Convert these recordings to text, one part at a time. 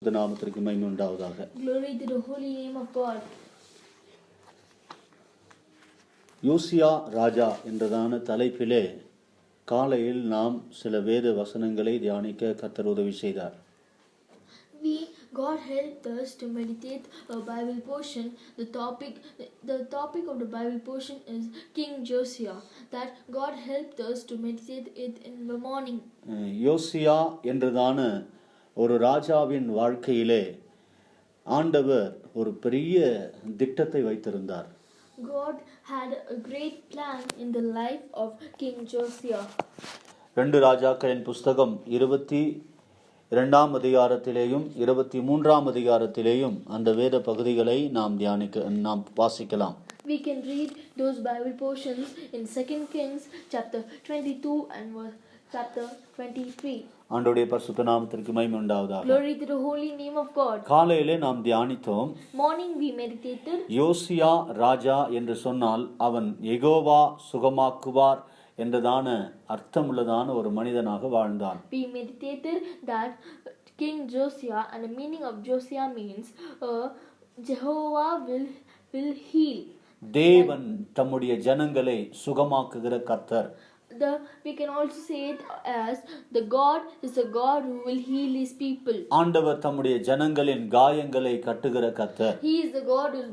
நாமத்திற்கு மகிமை உண்டாவதாக. Glory to the holy name of God. யோசியா ராஜா என்றதான தலைப்பிலே காலையில் நாம் சில வேத வசனங்களை தியானிக்க கர்த்தர் உதவி செய்தார். God helped us to meditate a Bible portion. The topic of the Bible portion is King Josiah. That God helped us to meditate it in the morning. யோசியா என்றதான ஒரு ராஜாவின் வாழ்க்கையிலே ஆண்டவர் ஒரு பெரிய திட்டத்தை வைத்திருந்தார். God had a great plan in the life of King Josiah. 2 ராஜாக்களின் புஸ்தகம் 22ஆம் அதிகாரத்திலேயும் 23ஆம் அதிகாரத்திலேயும் அந்த வேத பகுதிகளை நாம் வாசிக்கலாம். We can read those Bible portions in 2 Kings chapter 22 and chapter 23. ஆண்டவருடைய பரிசுத்த நாமத்திற்கு மகிமை உண்டாவதாக. Glory to the holy name of God. காலையிலே நாம் தியானித்தோம். Morning we meditated. யோசியா ராஜா என்று சொன்னால் அவன் யெகோவா சுகமாக்குவார் என்றதான அர்த்தமுள்ளதான ஒரு மனிதனாக வாழ்ந்தான். We meditated that King Josiah, and the meaning of Josiah means Jehovah will heal. தேவன் தம்முடைய ஜனங்களை சுகமாக்குகிற கர்த்தர். We can also say it as the God is a God who will heal his people. ஆண்டவர் தம்முடைய ஜனங்களின் காயங்களை கட்டுகிற கர்த்தர். He is the God who is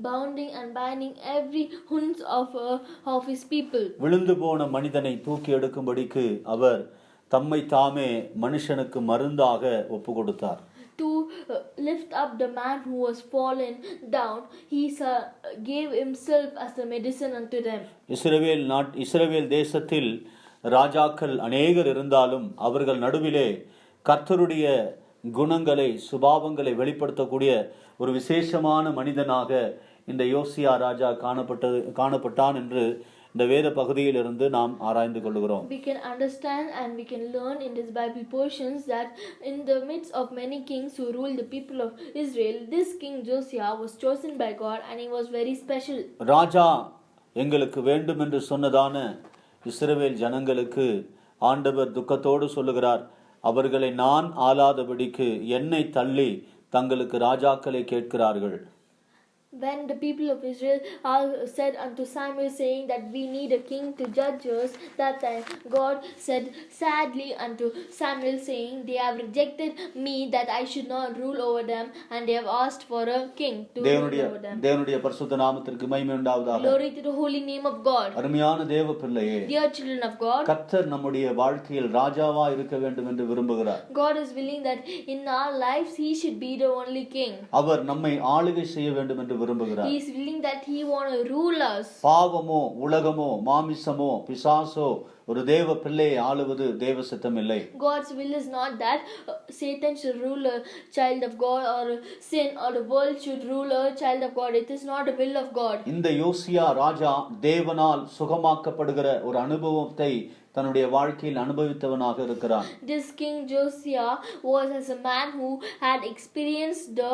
bounding and binding every wounds of his people. விழுந்து போன மனிதனை தூக்கி எடுக்கும்படிக்கு அவர் தம்மை தாமே மனுஷனுக்கு மருந்தாக ஒப்பு கொடுத்தார். To lift up the man who was fallen down, he gave himself as a medicine unto them. இஸ்ரவேல் தேசத்தில் ராஜாக்கள் அநேகர் இருந்தாலும் அவர்கள் நடுவிலே கர்த்தருடைய குணங்களை சுபாவங்களை வெளிப்படுத்தக்கூடிய ஒரு விசேஷமான மனிதனாக இந்த யோசியா ராஜா காணப்பட்டான் என்று இந்த வேத பகுதியிலிருந்து நாம் ஆராய்ந்து கொள்கிறோம். We can understand and we can learn in this Bible portions that in the midst of many kings who ruled the people of Israel, this King Josiah was chosen by God and he was very special. ராஜா எங்களுக்கு வேண்டும் என்று சொன்னதான இஸ்ரவேல் ஜனங்களுக்கு ஆண்டவர் துக்கத்தோடு சொல்லுகிறார், அவர்களை நான் ஆளாதபடிக்கு என்னை தள்ளி தங்களுக்கு ராஜாக்களை கேட்கிறார்கள். When the people of Israel said unto Samuel, saying that we need a king to judge us, that time God said sadly unto Samuel, saying, they have rejected me that I should not rule over them, and they have asked for a king to rule over them. தேவனுடைய பரிசுத்த நாமத்திற்கு மகிமை உண்டாவதாக. Glory to the holy name of God. அருமையான தேவ பிள்ளையே, dear children of God, கர்த்தர் நம்முடைய வாழ்க்கையில் ராஜாவா இருக்க வேண்டும் என்று விரும்புகிறார். God is willing that in our lives he should be the only king. அவர் நம்மை ஆளுகை செய்ய வேண்டும் என்று விரும்புகிறார். He is willing that he want to rule us. பாவமோ உலகமோ மாமிசமோ பிசாசோ ஒரு தேவ பிள்ளையை ஆளுவது தேவ சித்தம் இல்லை. God's will is not that Satan should rule a child of God, or sin or the world should rule a child of God. It is not the will of God. இந்த யோசியா ராஜா தேவனால் சுகமாக்கப்படுகிற ஒரு அனுபவத்தை தன்னுடைய வாழ்க்கையில் அனுபவித்தவனாக இருக்கிறான். This King Josiah was as a man who had experienced the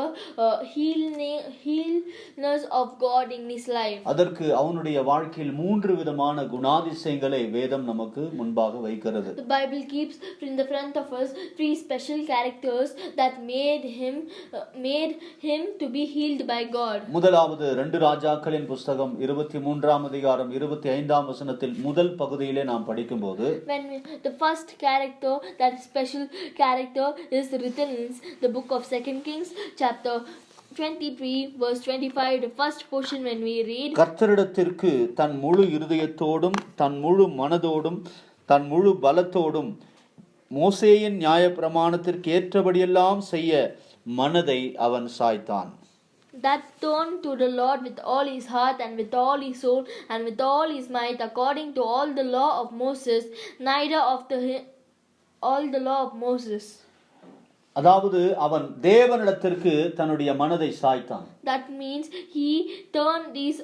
healness of God in his life. அதற்கு அவனுடைய வாழ்க்கையில் 3 விதமான குணாதிசயங்களை வேதம் நமக்கு முன்பாக வைக்கிறது. The Bible keeps in the front of us 3 special characters that made him to be healed by God. முதலாவது 2 ராஜாக்களின் புஸ்தகம் 23ஆம் அதிகாரம் 25ஆம் வசனத்தில் முதல் பகுதியிலே நாம் படிக்கும் when the first character, that special character, is written in the book of 2 Kings chapter 23 verse 25, the first portion, when we read, கர்த்தரிடத்திற்கு தன் முழு இருதயத்தோடும் தன் முழு மனதோடும் தன் முழு பலத்தோடும் மோசேயின் நியாயப்பிரமாணத்திற்கு ஏற்றபடியெல்லாம் செய்ய மனதை அவன் சாய்த்தான். that turned to the Lord with all his heart and with all his soul and with all his might, according to all the law of Moses, neither after all the law of Moses. அதாவது அவன் தேவனிடத்திற்கு தன்னுடைய மனதை சாய்த்தான். That means he turned his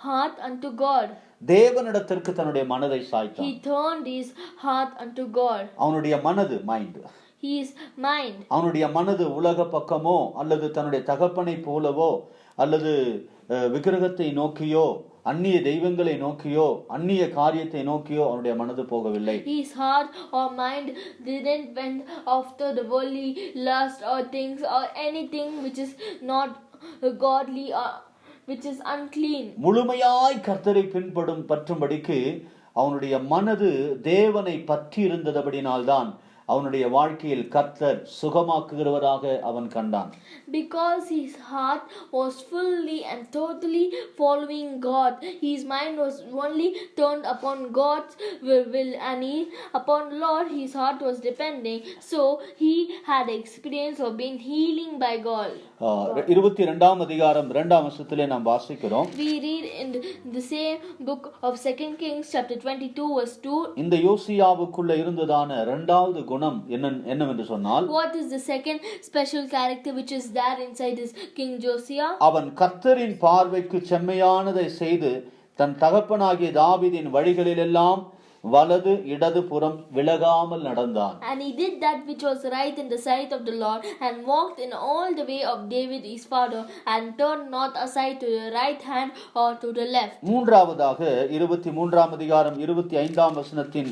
heart unto God. தேவனிடத்திற்கு தன்னுடைய மனதை சாய்த்தான். He turned his heart unto God. அவனுடைய மனது mind. His mind. அவனுடைய மனது உலக பக்கமோ அல்லது தன்னுடைய தகப்பனை போலவோ அல்லது விக்கிரகத்தை நோக்கியோ அந்நிய தெய்வங்களை நோக்கியோ அந்நிய காரியத்தை நோக்கியோ அவனுடைய மனது போகவில்லை. His heart or mind didn't went after the worldly lust or things or anything which is not godly or which is unclean. முழுமையாய் கர்த்தரை பற்றும்படிக்கு அவனுடைய மனது தேவனை பற்றி இருந்தபடினால்தான் அவனுடைய வாழ்க்கையில் கர்த்தர் சுகமாக்குகிறவராக அவன் கண்டான். Because his heart was fully and totally following God, his mind was only turned upon God's will, and upon Lord his heart was depending. So he had experience of being healing by God. 22ஆம் அதிகாரம் 2ஆம் வசனத்திலே நாம் வாசிக்கிறோம். We read in the same book of 2 Kings chapter 22 verse 2. இந்த யோசியாவுக்குள்ள இருந்ததான இரண்டாவது குணம் என்னவென்று சொன்னால், what is the second special character which is there inside this King Josiah? அவன் கர்த்தரின் பார்வைக்கு செம்மையானதை செய்து தன் தகப்பனாகிய தாவீதின் வழிகளிலெல்லாம் வலது இடது புறம் விலகாமல் நடந்தான். And he did that which was right in the sight of the Lord, and walked in all the way of David his father, and turned not aside to the right hand or to the left. மூன்றாவதாக 23ஆம் அதிகாரம் 25ஆம் வசனத்தின்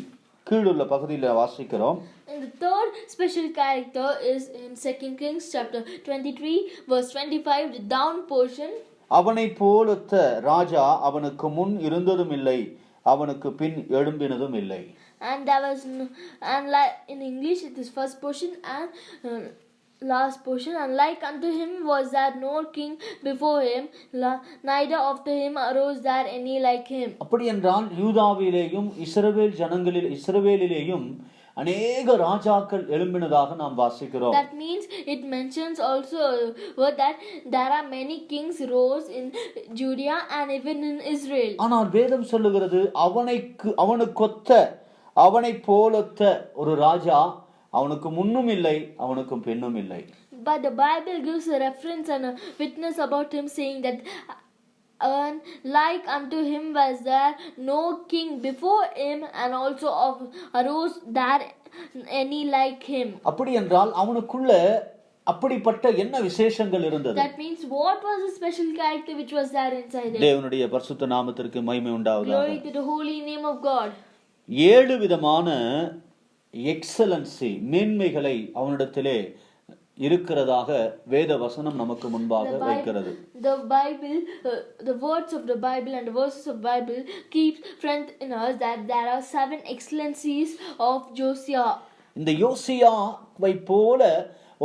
கீழுள்ள பகுதியில் வாசிக்கிறோம். And the third special character is in 2 Kings chapter 23 verse 25, the down portion. அவனை போலொத்த ராஜா அவனுக்கு முன் இருந்ததும் இல்லை, அவனுக்கு பின் எழும்பினதும் இல்லை. And there was and like in English it is first portion and last portion, and like unto him was there no king before him, neither after him arose there any like him. அப்படி என்றால் யூதாவிலேயும் இஸ்ரவேலிலேயும் அநேக ராஜாக்கள் எழும்பினதாக நாம் வாசிக்கிறோம். That means it mentions also that there are many kings rose in Judea and even in Israel. ஆனால் வேதம் சொல்லுகிறது அவனை போலொத்த ஒரு ராஜா அவனுக்கு முன்னும் இல்லை அவனுக்கு பின்னும் இல்லை. But the Bible gives a reference and a witness about him, saying that like unto him was there no king before him, and also arose there any like him. அப்படி என்றால் அவனுக்குள்ள அப்படிப்பட்ட என்ன விசேஷங்கள் இருந்தது? That means what was the special character which was there inside him? தேவனுடைய பரிசுத்த நாமத்திற்கு மகிமை உண்டாவதாக. Glory to the holy name of God. 7 விதமான எக்ஸலன்சி மேன்மைகளை அவனிடத்திலே இருக்கிறதாக வேத வசனம் நமக்கு முன்பாக வைக்கிறது. The Bible, the words of the Bible and the verses of Bible keeps strength in us that there are 7 excellencies of Josiah. இந்த யோசியாவை போல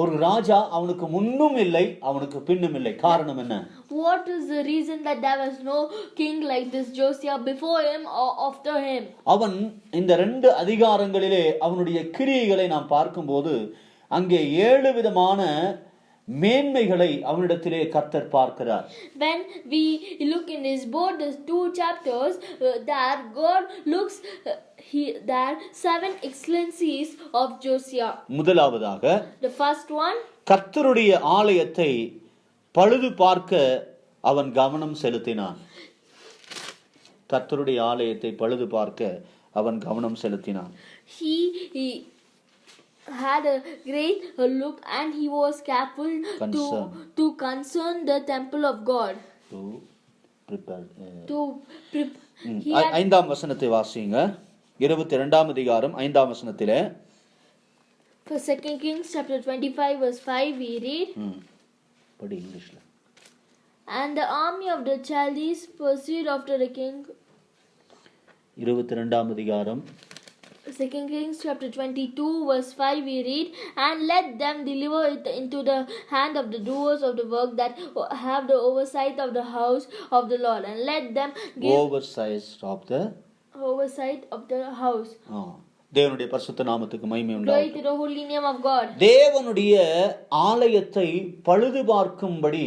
ஒரு ராஜா அவனுக்கு முன்னும் இல்லை அவனுக்கு பின்னும் இல்லை. காரணம் என்ன? What is the reason that there was no king like this Josiah before him or after him? அவன் இந்த 2 அதிகாரங்களிலே அவனுடைய கிரியைகளை நாம் பார்க்கும்போது அங்கே 7 விதமான மேன்மைகளை அவனிடத்திலே கர்த்தர் பார்க்கிறார். When we look in his both the 2 chapters, that God looks there 7 excellencies of Josiah. முதலாவதாக, the first one, கர்த்தருடைய ஆலயத்தை பழுது பார்க்க அவன் கவனம் செலுத்தினான். கர்த்தருடைய ஆலயத்தை பழுது பார்க்க அவன் கவனம் செலுத்தினான். He had a great look, and he was careful to concern the temple of God. ஐந்தாம் வசனத்தை வாசிங்க. 22ஆம் அதிகாரம் 5ஆம் வசனத்திலே, for 2 Kings chapter 25 verse 5 we read, படி இங்கிலீஷ்ல. And the army of the Chaldees pursued after the king. 22ஆம் அதிகாரம் 2 Kings chapter 22 verse 5 we read, and let them deliver it into the hand of the doers of the work that have the oversight of the house of the Lord, and let them give oversight of the house. தேவனுடைய பரிசுத்த நாமத்துக்கு மகிமை உண்டாகட்டும். Glory to the holy name of God. தேவனுடைய ஆலயத்தை பழுது பார்க்கும்படி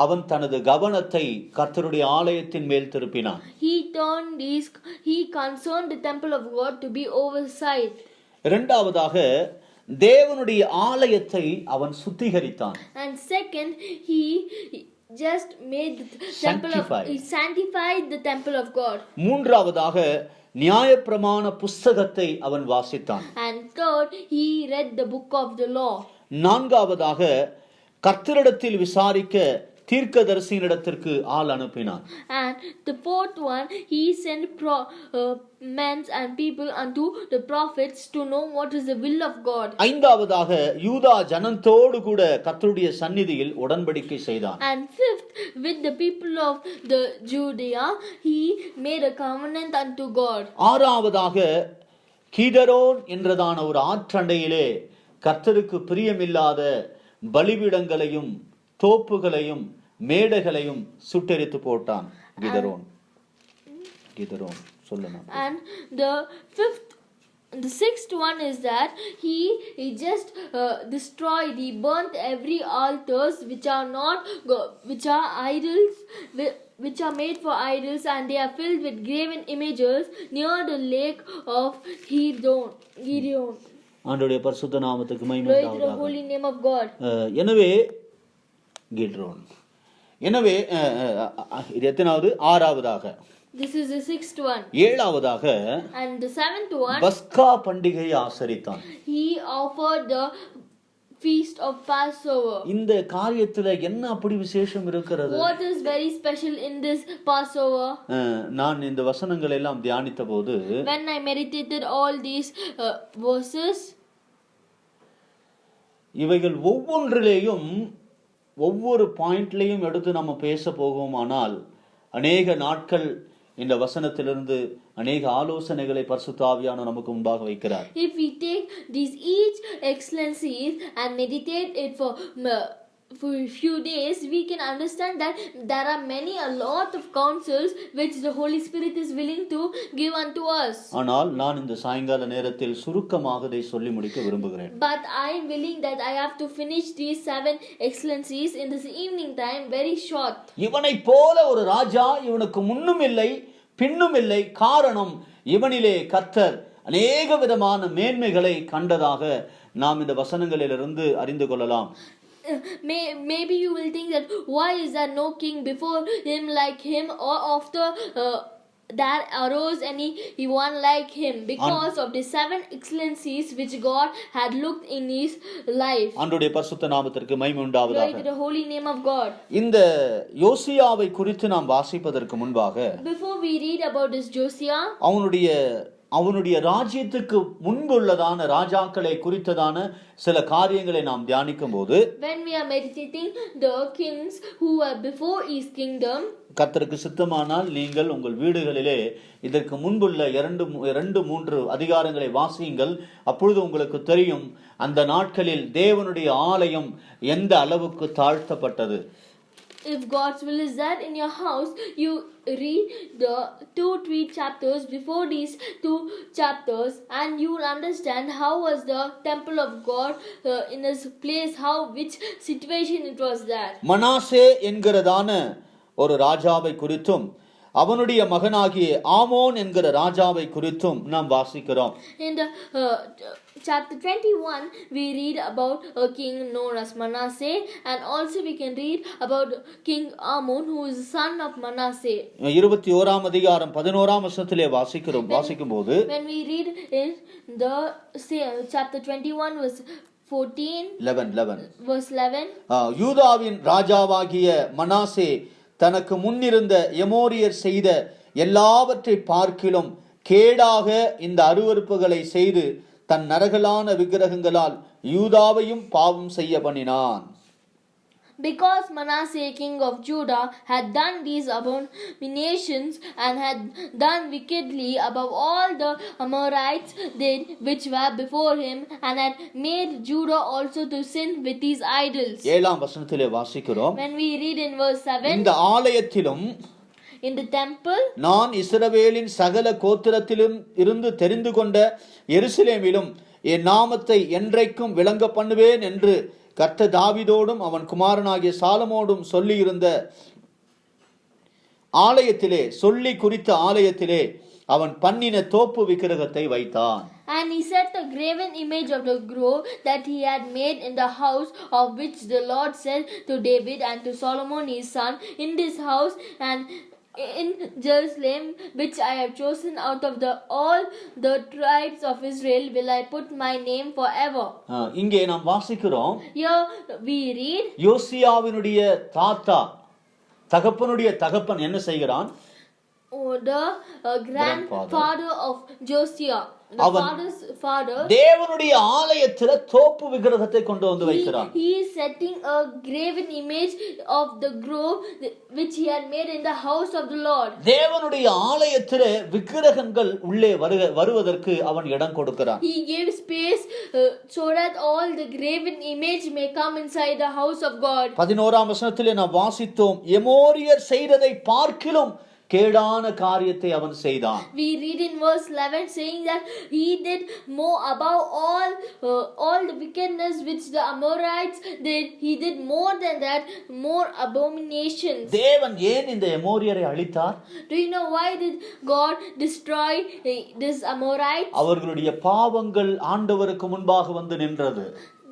அவன் தனது கவனத்தை கர்த்தருடைய ஆலயத்தின் மேல் திருப்பினான். He concerned the temple of God to be oversight. இரண்டாவதாக தேவனுடைய ஆலயத்தை அவன் சுத்திகரித்தான். And second, he just made the temple he sanctified the temple of God. மூன்றாவதாக நியாயப்பிரமாண புஸ்தகத்தை அவன் வாசித்தான். And third, he read the book of the law. நான்காவதாக கர்த்தரிடத்தில் விசாரிக்க தீர்க்கதரிசியினிடத்திற்கு ஆள் அனுப்பினான். And the fourth one, he sent men and people unto the prophets to know what is the will of God. ஐந்தாவதாக யூதா ஜனத்தோடு கூட கர்த்தருடைய சந்நிதியில் உடன்படிக்கை செய்தான். And fifth, with the people of the Judea, he made a covenant unto God. ஆறாவதாக Kidron என்றதான ஒரு ஆற்றண்டையிலே கர்த்தருக்கு பிரியமில்லாத பலிபீடங்களையும் தோப்புகளையும் மேடைகளையும் சுட்டெரித்து போட்டான். கீதரோன் சொல்லணும். And the sixth one is that he just destroyed, he burnt every altars which are idols, which are made for idols, and they are filled with graven images near the lake of Gideon. ஆண்டவருடைய பரிசுத்த நாமத்துக்கு மகிமை Glory to the உண்டாவதாக. holy name of God. எனவே கிட்ரோன், எனவே இது எத்தனாவது? ஆறாவதாக. This is the sixth one. ஏழாவதாக And the seventh one, பஸ்கா பண்டிகையை ஆசரித்தான். he offered the feast of Passover. இந்த காரியத்துல என்ன அப்படி விசேஷம் இருக்கிறது? What is very special in this Passover? நான் இந்த வசனங்களை எல்லாம் தியானித்த போது, When I meditated all these verses, இவைகள் ஒவ்வொன்றிலேயும் ஒவ்வொரு பாயிண்ட்லையும் எடுத்து நம்ம பேச போகுமானால் அநேக நாட்கள் இந்த வசனத்திலிருந்து அநேக ஆலோசனைகளை பரிசுத்த ஆவியானவர் நமக்கு முன்பாக வைக்கிறார். If we take these each excellencies and meditate it for a few days, we can understand that there are a lot of counsels which the Holy Spirit is willing to give unto us. ஆனால் நான் இந்த சாயங்கால நேரத்தில் சுருக்கமாக இதை சொல்லி முடிக்க விரும்புகிறேன். But I am willing that I have to finish these 7 excellencies in this evening time very short. இவனை போல ஒரு ராஜா இவனுக்கு முன்னும் இல்லை பின்னும் இல்லை. காரணம், இவனிலே கர்த்தர் அநேக விதமான மேன்மைகளை கண்டதாக நாம் இந்த வசனங்களிலிருந்து அறிந்து கொள்ளலாம். Maybe you will think that why is there no king before him like him, or after that arose any one like him, because of the 7 excellencies which God had looked in his life. ஆண்டவருடைய பரிசுத்த நாமத்திற்கு மகிமை உண்டாவதாக. Glory to the holy name of God. இந்த யோசியாவை குறித்து நாம் வாசிப்பதற்கு முன்பாக, before we read about this Josiah, அவனுடைய ராஜ்யத்துக்கு முன்புள்ளதான ராஜாக்களை குறித்ததான சில காரியங்களை நாம் தியானிக்கும் போது, when we are meditating the kings who were before his kingdom, கர்த்தருக்கு சித்தமானால் நீங்கள் உங்கள் வீடுகளிலே இதற்கு முன்புள்ள 2-3 அதிகாரங்களை வாசியுங்கள். அப்பொழுது உங்களுக்கு தெரியும் அந்த நாட்களில் தேவனுடைய ஆலயம் எந்த அளவுக்கு தாழ்த்தப்பட்டது. If God's will is that in your house, you read the 2-3 chapters before these 2 chapters, and you will understand how was the temple of God in his place, which situation it was there. Manasseh என்கிறதான ஒரு ராஜாவை குறித்தும் அவனுடைய மகனாகிய ஆமோன் என்கிற ராஜாவை குறித்தும் நாம் வாசிக்கிறோம். In the chapter 21 we read about a king known as Manasseh, and also we can read about King Ammon, who is the son of Manasseh. 21ஆம் அதிகாரம் 11ஆம் வசனத்திலே வாசிக்கும்போது, when we read in the chapter 21 verse 11 verse 11, யூதாவின் ராஜாவாகிய மனாசே தனக்கு முன்னிருந்த எமோரியர் செய்த எல்லாவற்றை பார்க்கிலும் கேடாக இந்த அருவருப்புகளை செய்து தன் நரகலான விக்கிரகங்களால் யூதாவையும் பாவம் செய்ய பண்ணினான். Because Manasseh king of Judah had done these abominations and had done wickedly above all the Amorites did which were before him, and had made Judah also to sin with these idols. 7ஆம் வசனத்திலே வாசிக்கிறோம். When we read in verse 7, இந்த ஆலயத்திலும் in the temple, நான் இஸ்ரவேலின் சகல கோத்திரத்திலும் இருந்து தெரிந்து கொண்ட எருசலேமிலும் என் நாமத்தை என்றைக்கும் விளங்க பண்ணுவேன் என்று கர்த்தர் தாவீதோடும் அவன் குமாரனாகிய சாலமோடும் சொல்லியிருந்த ஆலயத்திலே குறித்த ஆலயத்திலே அவன் பண்ணின தோப்பு விக்கிரகத்தை வைத்தான். And he set the graven image of the grove that he had made in the house, of which the Lord said to David and to Solomon his son, in this house and in Jerusalem, which I have chosen out of all the tribes of Israel, will I put my name forever. இங்கே நாம் வாசிக்கிறோம், Here we read, யோசியாவினுடைய தாத்தா, தகப்பனுடைய தகப்பன் என்ன செய்கிறான்? the grandfather of Josiah, the father's father, தேவனுடைய ஆலயத்திலே தோப்பு விக்கிரகத்தை கொண்டு வந்து வைக்கிறான். he is setting a graven image of the grove which he had made in the house of the Lord. தேவனுடைய ஆலயத்திலே விக்கிரகங்கள் உள்ளே வருவதற்கு அவன் இடம் கொடுக்கிறான். He gave space so that all the graven image may come inside the house of God. 11ஆம் வசனத்திலே நாம் வாசித்தோம், எமோரியர் செய்ததை பார்க்கிலும் கேடான காரியத்தை அவன் செய்தான். We read in verse 11 saying that he did more above all the wickedness which the Amorites did. He did more than that, more abominations. தேவன் ஏன் இந்த எமோரியரை அழித்தார்? Do you know why did God destroy this Amorites? அவர்களுடைய பாவங்கள் ஆண்டவருக்கு முன்பாக வந்து நின்றது.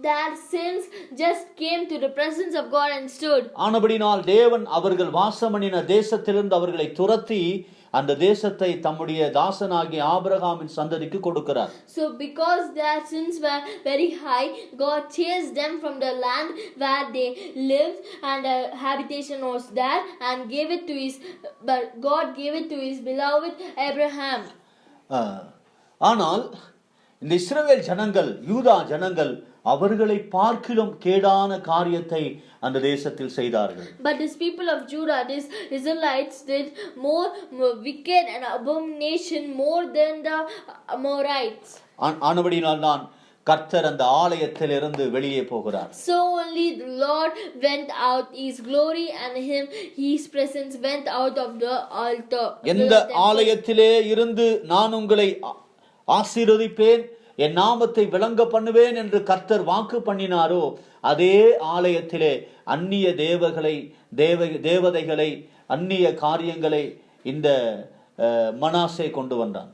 Their sins just came to the presence of God and stood. ஆனபடினால் தேவன் அவர்கள் வாசமணின தேசத்திலிருந்து அவர்களை துரத்தி அந்த தேசத்தை தம்முடைய தாசனாகிய ஆபிரகாமின் சந்ததிக்கு கொடுக்கிறார். So because their sins were very high, God chased them from the land where they lived and habitation was there and God gave it to his beloved Abraham. ஆனால் இந்த இஸ்ரவேல் ஜனங்கள், யூதா ஜனங்கள் அவர்களை பார்க்கிலும் கேடான காரியத்தை அந்த தேசத்தில் செய்தார்கள். But these people of Judah, these Israelites, did more wicked and abomination more than the Amorites. ஆனபடியால் தான் கர்த்தர் அந்த ஆலயத்திலிருந்து வெளியே போகிறார். So only the Lord went out, his glory and his presence went out of the altar. எந்த ஆலயத்திலே இருந்து நான் உங்களை ஆசீர்வதிப்பேன், என் நாமத்தை விளங்க பண்ணுவேன் என்று கர்த்தர் வாக்கு பண்ணினாரோ அதே ஆலயத்திலே அந்நிய தேவதைகளை அந்நிய காரியங்களை இந்த மனாசே கொண்டு வந்தான்.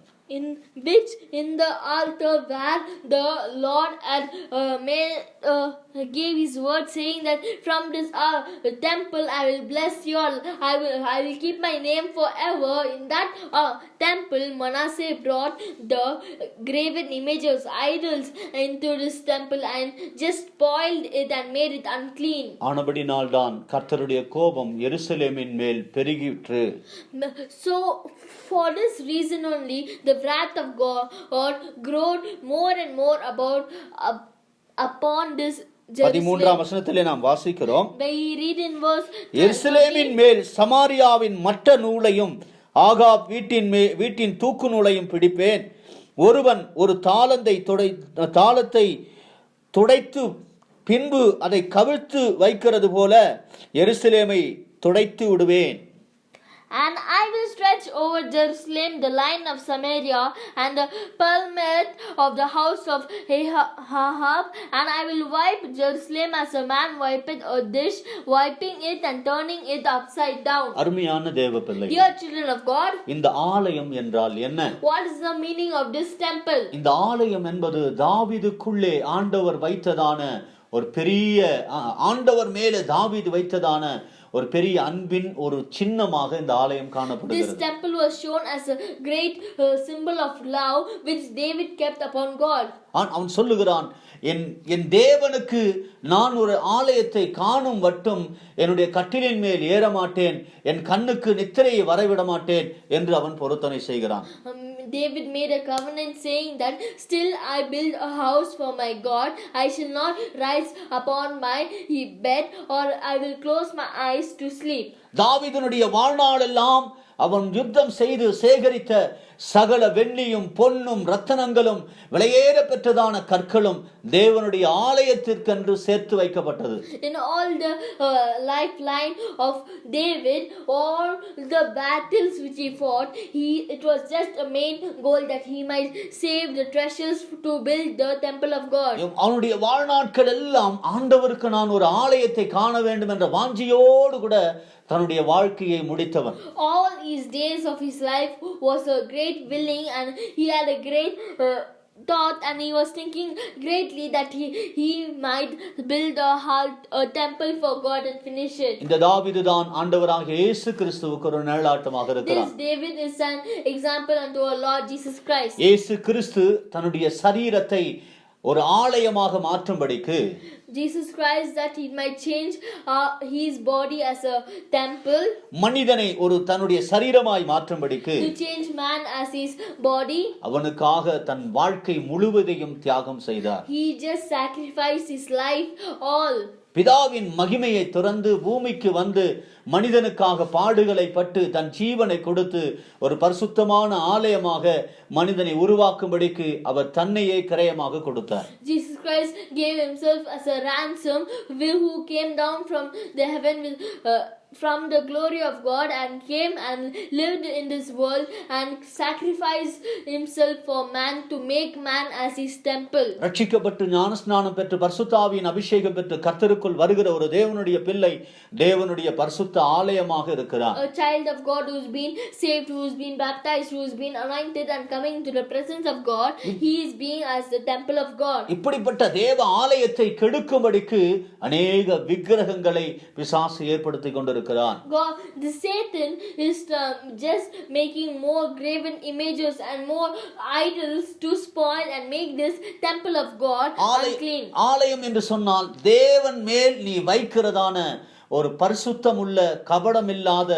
In the altar where the Lord had gave his word saying that from this temple I will bless you all, I will keep my name forever. In that temple Manasseh brought the graven images, idols into this temple and just spoiled it and made it unclean. ஆனபடினால் தான் கர்த்தருடைய கோபம் எருசலேமின் மேல் பெருகிற்று. So for this reason only the wrath of God growed more and more upon this Jerusalem. 13ஆம் வசனத்திலே நாம் வாசிக்கிறோம், we read in verse எருசலேமின் மேல் சமாரியாவின் மட்ட நூலையும் ஆகாப் வீட்டின் தூக்கு நூலையும் பிடிப்பேன். ஒருவன் ஒரு தாளத்தை துடைத்து பின்பு அதை கவிழ்த்து வைக்கிறது போல எருசலேமை துடைத்து விடுவேன். And I will stretch over Jerusalem the line of Samaria and the pelmet of the house of Ahab, and I will wipe Jerusalem as a man wipeth a dish, wiping it and turning it upside down. அருமையான தேவ பிள்ளை, Dear children of God, இந்த ஆலயம் என்றால் என்ன? What is the meaning of this temple? இந்த ஆலயம் என்பது தாவீதுக்குள்ளே ஆண்டவர் வைத்ததான ஒரு பெரிய, ஆண்டவர் மேலே தாவீது வைத்ததான ஒரு பெரிய அன்பின் ஒரு சின்னமாக இந்த ஆலயம் காணப்படுகிறது. This temple was shown as a great symbol of love which David kept upon God. அவன் சொல்லுகிறான், என் தேவனுக்கு நான் ஒரு ஆலயத்தை காணும் மட்டும் என்னுடைய கட்டிலின் மேல் ஏற மாட்டேன், என் கண்ணுக்கு நித்திரையை வரவிட மாட்டேன் என்று அவன் பொருத்தனை செய்கிறான். David made a covenant saying that still I build a house for my God, I shall not rise upon my bed or I will close my eyes to sleep. தாவீதுனுடைய வாழ்நாளெல்லாம் அவன் யுத்தம் செய்து சேகரித்த சகல வெள்ளியும் பொன்னும் ரத்தனங்களும் விலையேற பெற்றதான கற்களும் தேவனுடைய ஆலயத்திற்கென்று சேர்த்து வைக்கப்பட்டது. In all the lifeline of David, all the battles which he fought, it was just a main goal that he might save the treasures to build the temple of God. அவனுடைய வாழ்நாட்கள் எல்லாம் ஆண்டவருக்கு நான் ஒரு ஆலயத்தை காண வேண்டும் என்ற வாஞ்சியோடு கூட தன்னுடைய வாழ்க்கையை முடித்தவன். All his days of his life was a great willing and he had a great thought and he was thinking greatly that he might build a temple for God and finish it. இந்த தாவீது தான் ஆண்டவராகிய இயேசு கிறிஸ்துவுக்கு ஒரு நிழலாட்டமாக இருக்கிறார். This David is an example unto our Lord Jesus Christ. இயேசு கிறிஸ்து தன்னுடைய சரீரத்தை ஒரு ஆலயமாக மாற்றும்படிக்கு Jesus Christ, that he might change his body as a temple, மனிதனை ஒரு தன்னுடைய சரீரமாய் மாற்றும்படிக்கு to change man as his body, அவனுக்காக தன் வாழ்க்கை முழுவதையும் தியாகம் செய்தார். he just sacrificed his life all. பிதாவின் மகிமையை துறந்து பூமிக்கு வந்து மனிதனுக்காக பாடுகளை பட்டு தன் ஜீவனை கொடுத்து ஒரு பரிசுத்தமான ஆலயமாக மனிதனை உருவாக்கும்படிக்கு அவர் தன்னையே கிரயமாக கொடுத்தார். Jesus Christ gave himself as a ransom, who came down from the heaven with from the glory of God and came and lived in this world and sacrificed himself for man to make man as his temple. ரட்சிக்கப்பட்டு ஞானஸ்நானம் பெற்று பரிசுத்த ஆவியின் அபிஷேகம் பெற்று கர்த்தருக்குள் வருகிற ஒரு தேவனுடைய பிள்ளை தேவனுடைய பரிசுத்த ஆலயமாக இருக்கிறார். A child of God who's been saved, who's been baptized, who's been anointed and coming to the presence of God, he is being as the temple of God. இப்படிப்பட்ட தேவ ஆலயத்தை கெடுக்கும்படிக்கு அநேக விக்கிரகங்களை பிசாசு ஏற்படுத்திக் கொண்டிருக்கிறார். God, the Satan is just making more graven images and more idols to spoil and make this temple of God unclean. ஆலயம் என்று சொன்னால் தேவன் மேல் நீ வைக்கிறதான ஒரு பரிசுத்தமுள்ள கபடமில்லாத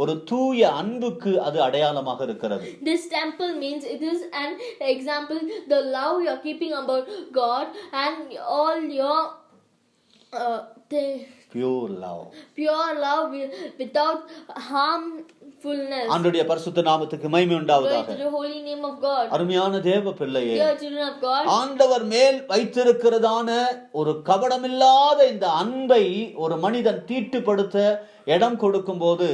ஒரு தூய அன்புக்கு அது அடையாளமாக இருக்கிறது. This temple means it is an example, the love you are keeping about God and all your pure love without harmfulness. ஆண்டவருடைய பரிசுத்த நாமத்துக்கு மகிமை உண்டாவதாக. Glory to the holy name of God. அருமையான தேவ பிள்ளையே, Dear children of God, ஆண்டவர் மேல் வைத்திருக்கிறதான ஒரு கபடமில்லாத இந்த அன்பை ஒரு மனிதன் தீட்டுப்படுத்த இடம் கொடுக்கும் போது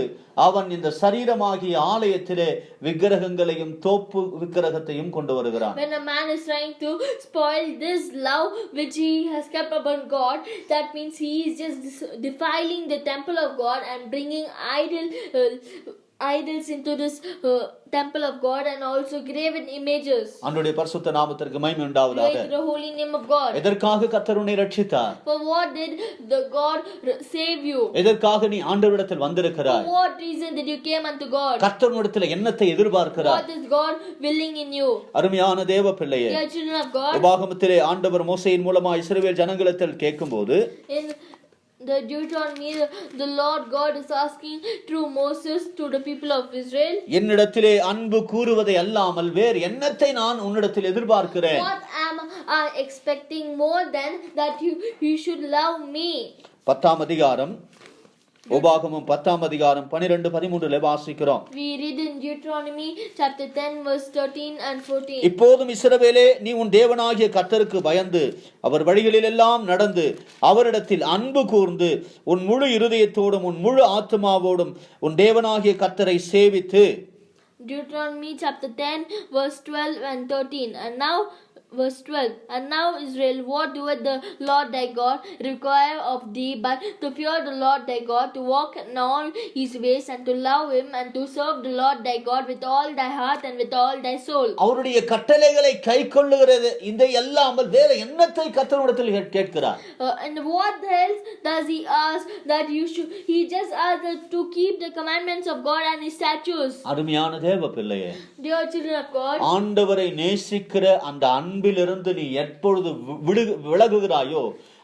அவன் இந்த சரீரமாகிய ஆலயத்திலே விக்கிரகங்களையும் தோப்பு விக்கிரகத்தையும் கொண்டு வருகிறான். When a man is trying to spoil this love which he has kept upon God, that means he is just defiling the temple of God and bringing idols into this temple of God and also graven images. ஆண்டவருடைய பரிசுத்த நாமத்திற்கு மகிமை உண்டாவதாக. Glory to the holy name of God. எதற்காக கர்த்தர் உன்னை ரட்சித்தார்? For what did the God save you? எதற்காக நீ ஆண்டவரிடத்தில் வந்திருக்கிறாய்? For what reason did you came unto God? கர்த்தரிடத்தில் என்னத்தை எதிர்பார்க்கிறாய்? What is God willing in you? அருமையான தேவ பிள்ளையே, Dear children of God, உபாகமத்திலே ஆண்டவர் மோசேயின் மூலமாக இஸ்ரவேல் ஜனங்களிடத்தில் கேட்கும்போது in the Deuteronomy, the Lord God is asking through Moses to the people of Israel, என்னிடத்திலே அன்பு கூறுவதை அல்லாமல் வேறு என்னத்தை நான் உன்னிடத்தில் எதிர்பார்க்கிறேன்? what am I expecting more than that you should love me? 10ஆம் அதிகாரம் உபாகமம் 10ஆம் அதிகாரம் 12-13 வாசிக்கிறோம். We read in Deuteronomy chapter 10 verse 13 and 14. இப்போதும் இஸ்ரவேலே, நீ உன் தேவனாகிய கர்த்தருக்கு பயந்து அவர் வழிகளிலெல்லாம் நடந்து அவரிடத்தில் அன்பு கூர்ந்து உன் முழு இருதயத்தோடும் உன் முழு ஆத்துமாவோடும் உன் தேவனாகிய கர்த்தரை சேவித்து. Deuteronomy chapter 10 verse 12 and 13. And now verse 12, and now Israel, what doeth the Lord thy God require of thee but to fear the Lord thy God, to walk in all his ways, and to love him, and to serve the Lord thy God with all thy heart and with all thy soul. அவருடைய கட்டளைகளை கைக்கொள்ளுகிறது இந்த அல்லாமல் வேற என்னத்தை கர்த்தரிடத்தில் கேட்கிறார்? And what else does he ask that you should? He just asks us to keep the commandments of God and his statutes. அருமையான தேவ பிள்ளையே, Dear children of God, ஆண்டவரை நேசிக்கிற அந்த அன்பிலிருந்து நீ எப்பொழுது விலகுகிறாயோ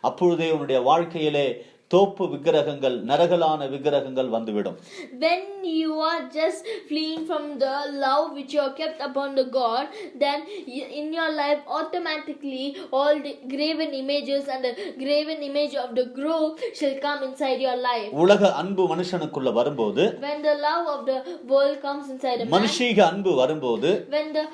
அப்பொழுதே உன்னுடைய வாழ்க்கையிலே தோப்பு விக்கிரகங்கள், நரகலான விக்கிரகங்கள் வந்துவிடும். When you are just fleeing from the love which you have kept upon the God, then in your life automatically all the graven images and the graven image of the grove shall come inside your life. உலக அன்பு மனுஷனுக்குள்ள வரும்போது, when the love of the world comes inside a man, மனுஷீக அன்பு வரும்போது, when the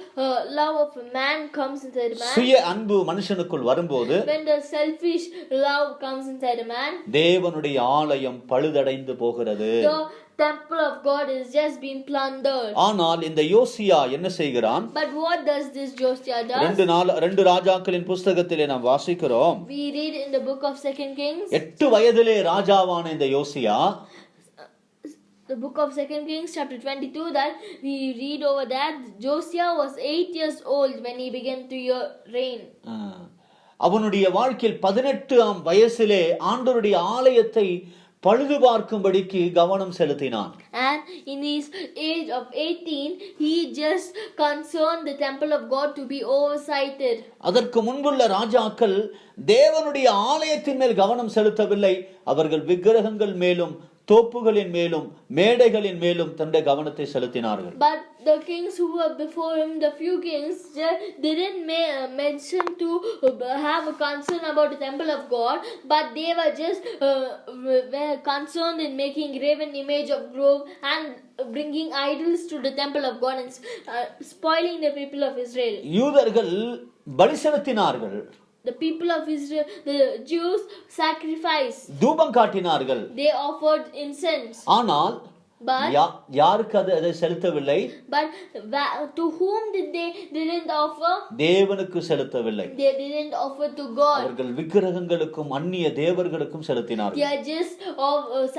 love of a man comes inside a man, சுய அன்பு மனுஷனுக்குள் வரும்போது, when the selfish love comes inside a man, தேவனுடைய ஆலயம் பழுதடைந்து போகிறது. the temple of God is just being plundered. ஆனால் இந்த யோசியா என்ன செய்கிறான்? But what does this Josiah does? ரெண்டு ராஜாக்களின் புஸ்தகத்திலே நாம் வாசிக்கிறோம். We read in the book of 2 Kings. 8 வயதிலே ராஜாவான இந்த யோசியா the book of 2 Kings chapter 22 that we read over that Josiah was 8 years old when he began to reign. அவனுடைய வாழ்க்கையில் 18ஆம் வயசிலே ஆண்டவருடைய ஆலயத்தை பழுது பார்க்கும்படிக்கு கவனம் செலுத்தினான். And in his age of 18 he just concerned the temple of God to be oversighted. அதற்கு முன்புள்ள ராஜாக்கள் தேவனுடைய ஆலயத்தின் மேல் கவனம் செலுத்தவில்லை. அவர்கள் விக்கிரகங்கள் மேலும் தோப்புகளின் மேலும் மேடைகளின் மேலும் தன்னுடைய கவனத்தை செலுத்தினார்கள். But the kings who were before him, the few kings, didn't mention to have a concern about the temple of God, but they were just were concerned in making graven image of grove and bringing idols to the temple of God and spoiling the people of Israel. யூதர்கள் பலி செலுத்தினார்கள். The people of Israel, the Jews, sacrificed. தூபம் காட்டினார்கள். They offered incense. ஆனால் யாருக்கு அதை செலுத்தவில்லை. But to whom they didn't offer? தேவனுக்கு செலுத்தவில்லை. They didn't offer to God. அவர்கள் விக்கிரகங்களுக்கும் அந்நிய தேவர்களுக்கும் செலுத்தினார்கள். They are just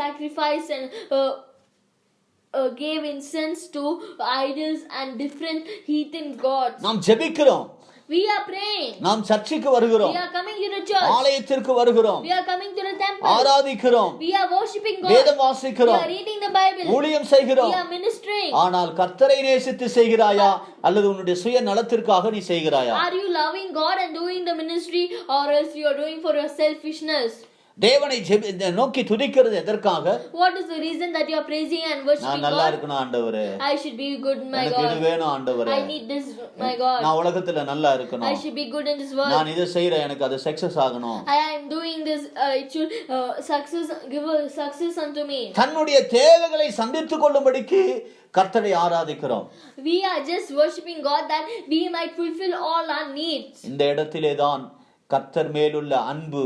sacrifice and gave incense to idols and different heathen gods. நாம் ஜெபிக்கிறோம். We are praying. நாம் சர்ச்சுக்கு வருகிறோம். We are coming to the church. ஆலயத்திற்கு வருகிறோம். We are coming to the temple. ஆராதிக்கிறோம். We are worshiping God. வேதம் வாசிக்கிறோம். We are reading the Bible. ஊழியம் செய்கிறோம். We are ministering. ஆனால் கர்த்தரை நேசித்து செய்கிறாயா அல்லது உன்னுடைய சுய நலத்திற்காக நீ செய்கிறாயா? Are you loving God and doing the ministry, or else you are doing for your selfishness? தேவனை நோக்கி துதிக்கிறது எதற்காக? What is the reason that you are praising and worshiping God? நான் நல்லா இருக்கணும் ஆண்டவரே. I should be good, my God. எனக்கு இது வேணும் ஆண்டவரே. I need this, my God. நான் உலகத்துல நல்லா இருக்கணும். I should be good in this world. நான் இத செய்றேன், எனக்கு அது சக்சஸ் ஆகணும். I am doing this, it should give a success unto me. தன்னுடைய தேவைகளை சந்தித்துக் கொள்ளும்படிக்கு கர்த்தரை ஆராதிக்கிறோம். We are just worshiping God that we might fulfill all our needs. இந்த இடத்திலே தான் கர்த்தர் மேலுள்ள அன்பு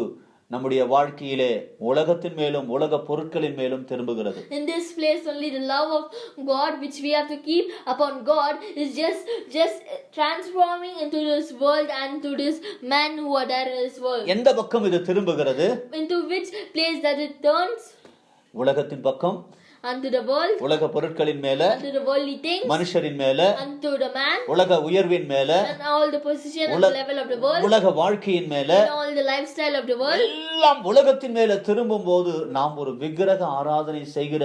நம்முடைய வாழ்க்கையிலே உலகத்தின் மேலும் உலக பொருட்களின் மேலும் திரும்புகிறது. In this place only the love of God which we have to keep upon God is just transforming into this world and to this man who are there in this world. எந்த பக்கம் இது திரும்புகிறது? Into which place that it turns? உலகத்தின் பக்கம், unto the world, உலக பொருட்களின் மேல, unto the worldly things, மனுஷரின் மேல, unto the man, உலக உயர்வின் மேல, and all the position and the level of the world, உலக வாழ்க்கையின் மேல, and all the lifestyle of the world. எல்லாம் உலகத்தின் மேல திரும்பும் போது நாம் ஒரு விக்கிரக ஆராதனை செய்கிற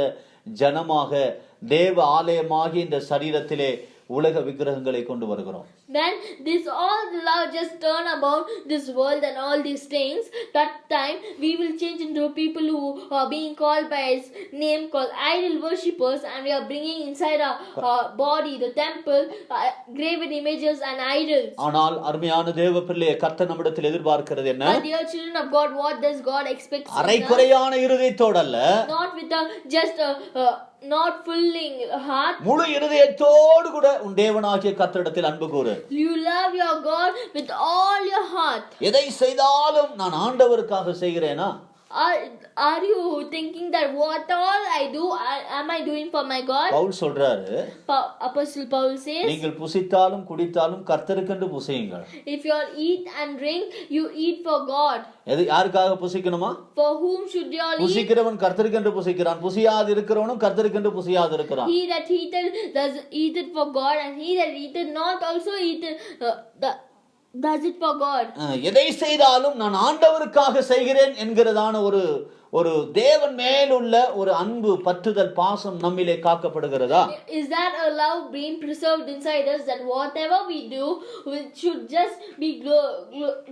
ஜனமாக தேவ ஆலயமாகி இந்த சரீரத்திலே உலக விக்கிரகங்களை கொண்டு வருகிறோம். Then this all the love just turn about this world and all these things. That time we will change into people who are being called by his name called idol worshippers, and we are bringing inside our body the temple graven images and idols. ஆனால் அருமையான தேவ பிள்ளையே, கர்த்தர் நம்மிடத்தில் எதிர்பார்க்கிறது என்ன? But dear children of God, what does God expect from us? அரைக்குறையான இருதயத்தோடு அல்ல, not with just not fulfilling heart. முழு இருதயத்தோடு கூட உன் தேவனாகிய கர்த்தரிடத்தில் அன்பு கூறு. You love your God with all your heart. எதை செய்தாலும் நான் ஆண்டவருக்காக செய்கிறேனா? Are you thinking that what all I do am I doing for my God? Pavul சொல்றாரு, Apostle Paul says, நீங்கள் புசித்தாலும் குடித்தாலும் கர்த்தருக்கென்று புசியுங்கள். if you eat and drink, you eat for God. எது யாருக்காக புசிக்கணுமா? For whom should you all eat? புசிக்கிறவன் கர்த்தருக்கென்று புசிக்கிறான், புசியாது இருக்கிறவனும் கர்த்தருக்கென்று புசியாது இருக்கிறான். He that eateth does eat it for God, and he that eateth not also does it for God. எதை செய்தாலும் நான் ஆண்டவருக்காக செய்கிறேன் என்கிறதான ஒரு தேவன் மேலுள்ள ஒரு அன்பு, பற்றுதல், பாசம் நம்மிலே காக்கப்படுகிறதா? Is that a love being preserved inside us, that whatever we do we should just be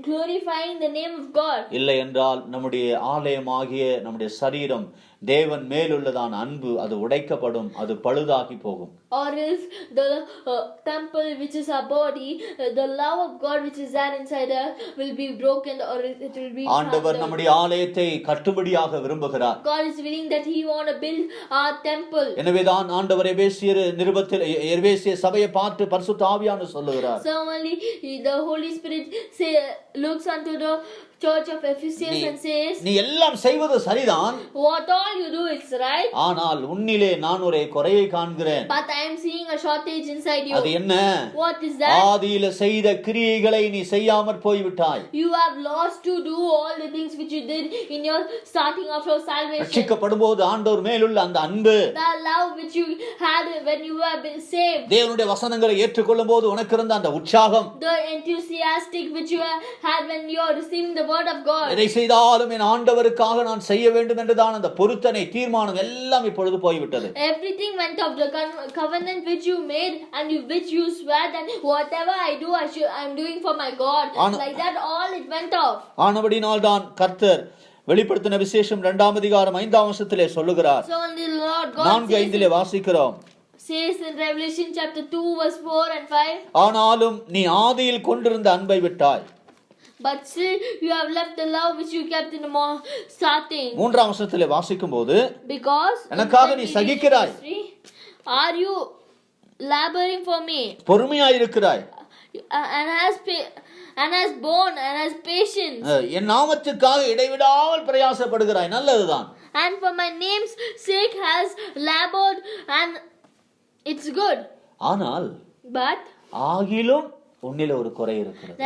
glorifying the name of God? இல்லை என்றால் நம்முடைய ஆலயமாகிய நம்முடைய சரீரம் தேவன் மேலுள்ளதான அன்பு அது உடைக்கப்படும், அது பழுதாகி போகும். Or else the temple which is our body, the love of God which is there inside us will be broken, or it will be. ஆண்டவர் நம்முடைய ஆலயத்தை கட்டும்படியாக விரும்புகிறார். God is willing that he want to build our temple. எனவேதான் ஆண்டவர் எபேசியர் நிருபத்தில் எபேசிய சபையை பார்த்து பரிசுத்த ஆவியானவர் சொல்லுகிறார். So only the Holy Spirit looks unto the church of Ephesus and says, நீ எல்லாம் செய்வது சரிதான், what all you do is right, ஆனால் உன்னிலே நான் ஒரு குறையை காண்கிறேன். but I am seeing a shortage inside you. அது என்ன? What is that? ஆதியில செய்த கிரியைகளை நீ செய்யாமற் போய்விட்டாய். You have lost to do all the things which you did in your starting of your salvation. ரட்சிக்கப்படும்போது ஆண்டவர் மேலுள்ள அந்த அன்பு, The love which you had when you have been saved, தேவனுடைய வசனங்களை ஏற்றுக்கொள்ளும் போது உனக்கு இருந்த அந்த உற்சாகம், the enthusiastic which you had when you are receiving the word of God. எதை செய்தாலும் என் ஆண்டவருக்காக நான் செய்ய வேண்டும் என்றுதான் அந்த பொருத்தனை தீர்மானம் எல்லாம் இப்பொழுது போய்விட்டது. Everything went off. The covenant which you made and which you swore that whatever I do, I am doing for my God. Like that, all it went off. ஆனபடினால் தான் கர்த்தர் வெளிப்படுத்தின விசேஷம் 2ஆம் அதிகாரம் 5ஆம் வசனத்திலே சொல்லுகிறார். So only the Lord God 4:5 வாசிக்கிறோம். says in Revelation chapter 2 verse 4 and 5. ஆனாலும் நீ ஆதியில் கொண்டிருந்த அன்பை விட்டாய். But still you have left the love which you kept in the starting. 3ஆம் வசனத்திலே வாசிக்கும்போது, Because எனக்காக நீ சகிக்கிறாய், are you laboring for me, பொறுமையாய் இருக்கிறாய், and has borne and has patience, என் நாமத்துக்காக இடைவிடாமல் பிரயாசப்படுகிறாய். நல்லதுதான். and for my name's sake has labored, and it's good. ஆனால் But ஆகிலும் உன்னிலே ஒரு குறை இருக்கிறது.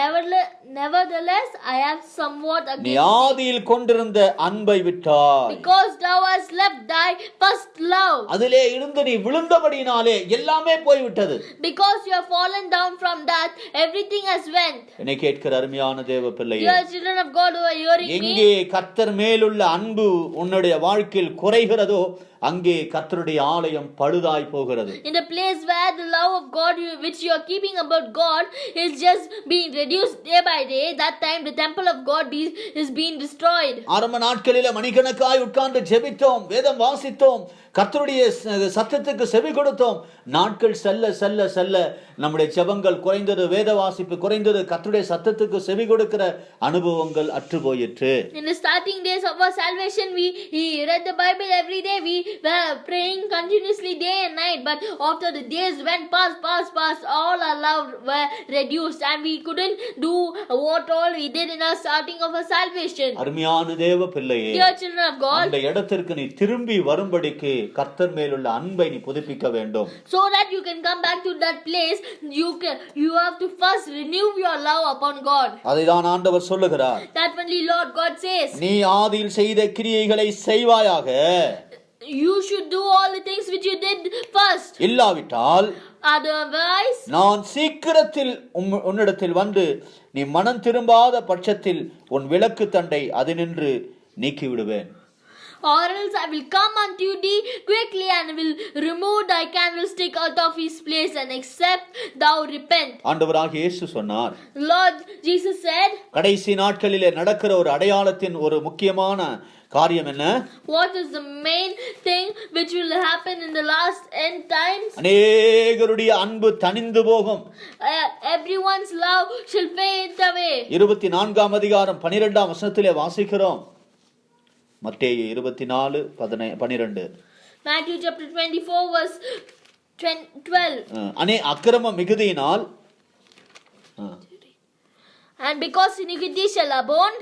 nevertheless I have somewhat நீ against ஆதியில் கொண்டிருந்த அன்பை விட்டாய். because thou hast left thy first love. அதிலே இருந்து நீ விழுந்தபடியினாலே எல்லாமே போய்விட்டது. Because you have fallen down from that, everything has went. என்னை கேட்கிற அருமையான தேவ பிள்ளையே, Dear children of God who are hearing எங்கே me, கர்த்தர் மேலுள்ள அன்பு உன்னுடைய வாழ்க்கையில் குறைகிறதோ அங்கே கர்த்தருடைய ஆலயம் பழுதாய் போகிறது. in the place where the love of God which you are keeping about God is just being reduced day by day, that time the temple of God is being destroyed. ஆரம்ப நாட்களிலே மணிக்கணக்காய் உட்கார்ந்து ஜெபித்தோம், வேதம் வாசித்தோம், கர்த்தருடைய சத்தத்துக்கு செவி கொடுத்தோம். நாட்கள் செல்ல செல்ல செல்ல நம்முடைய ஜெபங்கள் குறைந்தது, வேத வாசிப்பு குறைந்தது, கர்த்தருடைய சத்தத்துக்கு செவி கொடுக்கிற அனுபவங்கள் அற்று போயிற்று. In the starting days of our salvation, we read the Bible every day, we were praying continuously day and night, but after the days went past, all our love were reduced and we couldn't do what all we did in our starting of our salvation. அருமையான தேவ பிள்ளையே, Dear children of God, அந்த இடத்திற்கு நீ திரும்பி வரும்படிக்கு கர்த்தர் மேலுள்ள அன்பை நீ புதுப்பிக்க வேண்டும். so that you can come back to that place, you have to first renew your love upon God. அதைதான் ஆண்டவர் சொல்லுகிறார். That only Lord God says, நீ ஆதியில் செய்த கிரியைகளை செய்வாயாக, you should do all the things which you did first. இல்லாவிட்டால் Otherwise, நான் சீக்கிரத்தில் உன்னிடத்தில் வந்து நீ மனம் திரும்பாத பட்சத்தில் உன் விளக்கு தண்டை அதினின்று நீக்கி விடுவேன். or else I will come unto thee quickly and will remove thy candlestick out of his place, and except thou repent. ஆண்டவராகிய இயேசு சொன்னார். Lord Jesus said, கடைசி நாட்களிலே நடக்கிற ஒரு அடையாளத்தின் ஒரு முக்கியமான காரியம் என்ன? what is the main thing which will happen in the last end times? அநேகருடைய அன்பு தணிந்து போகும். Everyone's love shall fade away. 24ஆம் அதிகாரம் 12ஆம் வசனத்திலே வாசிக்கிறோம். மத்தேயு 24:12. Matthew chapter 24 verse 12. அக்கிரம மிகுதியினால் and because iniquity shall abound,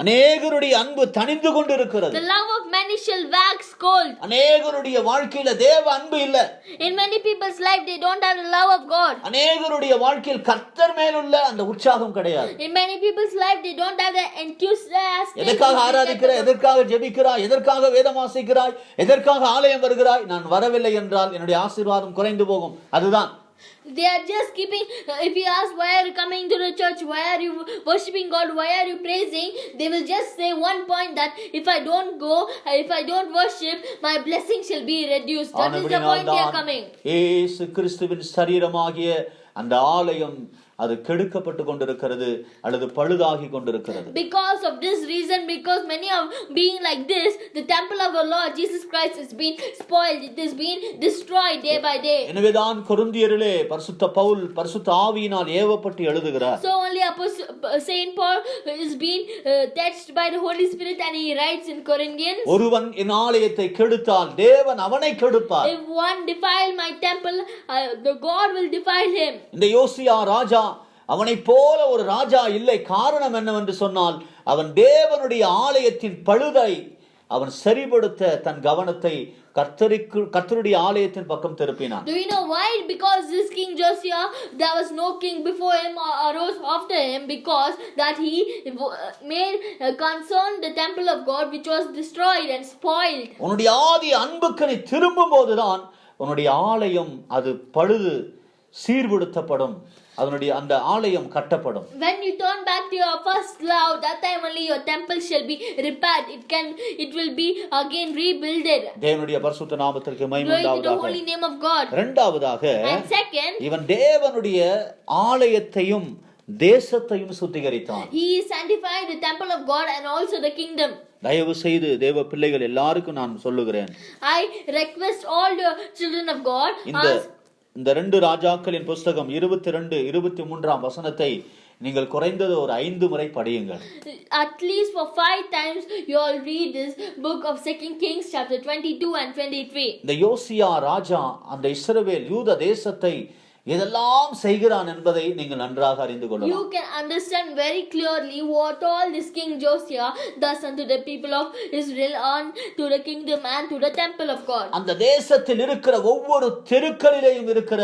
அநேகருடைய அன்பு தணிந்து கொண்டிருக்கிறது. the love of many shall wax cold. அநேகருடைய வாழ்க்கையில தேவ அன்பு இல்ல. In many people's life they don't have the love of God. அநேகருடைய வாழ்க்கையில் கர்த்தர் மேலுள்ள அந்த உற்சாகம் கிடையாது. In many people's life they don't have the enthusiasm. எதற்காக ஆராதிக்கிறாய், எதற்காக ஜெபிக்கிறாய், எதற்காக வேதம் வாசிக்கிறாய், எதற்காக ஆலயம் வருகிறாய்? நான் வரவில்லை என்றால் என்னுடைய ஆசீர்வாதம் குறைந்து போகும். அதுதான். They are just keeping, if you ask why are you coming to the church, why are you worshiping God, why are you praising, they will just say one point, that if I don't go, if I don't worship, my blessing shall be reduced. That is the point they are coming. இயேசு கிறிஸ்துவின் சரீரமாகிய அந்த ஆலயம் அது கெடுக்கப்பட்டு கொண்டிருக்கிறது அல்லது பழுதாகி கொண்டிருக்கிறது. Because of this reason, because many are being like this, the temple of our Lord Jesus Christ has been spoiled, it has been destroyed day by day. எனவேதான் கொரிந்தியரிலே பரிசுத்த பவுல் பரிசுத்த ஆவியினால் ஏவப்பட்டு எழுதுகிறார். So only Saint Paul is being touched by the Holy Spirit, and he writes in Corinthians, ஒருவன் என் ஆலயத்தை கெடுத்தால் தேவன் அவனை கெடுப்பார். if one defile my temple, the God will defile him. இந்த யோசியா ராஜா அவனைப் போல ஒரு ராஜா இல்லை. காரணம் என்னவென்று சொன்னால், அவன் தேவனுடைய ஆலயத்தின் பழுதை அவன் சரிபடுத்த தன் கவனத்தை கர்த்தருடைய ஆலயத்தின் பக்கம் திருப்பினான். Do you know why? Because this King Josiah, there was no king before him or arose after him, because that he made concern the temple of God, which was destroyed and spoiled. உன்னுடைய ஆதி அன்புக்கு நீ திரும்பும் போதுதான் உன்னுடைய ஆலயம் அது பழுது சீர்படுத்தப்படும், அதனுடைய அந்த ஆலயம் கட்டப்படும். When you turn back to your first love, that time only your temple shall be repaired. It will be again rebuilded. தேவனுடைய பரிசுத்த நாமத்திற்கு மகிமை Glory to the உண்டாவதாக. holy name of God. இரண்டாவதாக, And second, இவன் தேவனுடைய ஆலயத்தையும் தேசத்தையும் சுத்திகரித்தான். he sanctified the temple of God and also the kingdom. தயவு செய்து தேவ பிள்ளைகள் எல்லாருக்கும் நான் சொல்லுகிறேன், I request all the children of God, இந்த 2 ராஜாக்களின் புஸ்தகம் 22 23 வசனத்தை நீங்கள் குறைந்தது ஒரு 5 முறை படியுங்கள். At least for 5 times you all read this book of 2 Kings chapter 22 and 23. இந்த யோசியா ராஜா அந்த இஸ்ரவேல் யூத தேசத்தை எதெல்லாம் செய்கிறான் என்பதை நீங்கள் நன்றாக அறிந்து கொள்ளலாம். You can understand very clearly what all this King Josiah does unto the people of Israel, on to the kingdom and to the temple of God. அந்த தேசத்தில் இருக்கிற ஒவ்வொரு தெருக்களிலேயும் இருக்கிற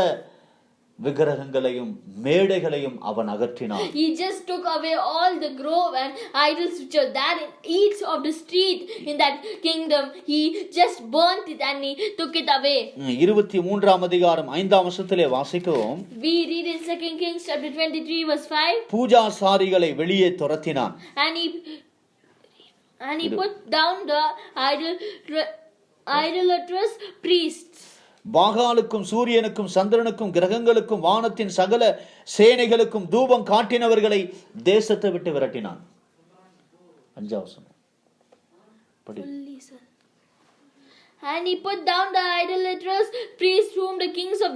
விக்கிரகங்களையும் மேடைகளையும் அவன் அகற்றினான். He just took away all the grove and idols which are there in each of the street in that kingdom. He just burnt it and he took it away. 23ஆம் அதிகாரம் 5ஆம் வசனத்திலே வாசிக்கிறோம். We read in 2 Kings chapter 23 verse 5. பூஜாசாரிகளை வெளியே துரத்தினான். And he put down the idolatrous priests. பாகாலுக்கும் சூரியனுக்கும் சந்திரனுக்கும் கிரகங்களுக்கும் வானத்தின் சகல சேனைகளுக்கும் தூபம் காட்டினவர்களை தேசத்தை விட்டு விரட்டினான். 5ஆம் வசனம் படி. And he put down the idolatrous priests whom the kings of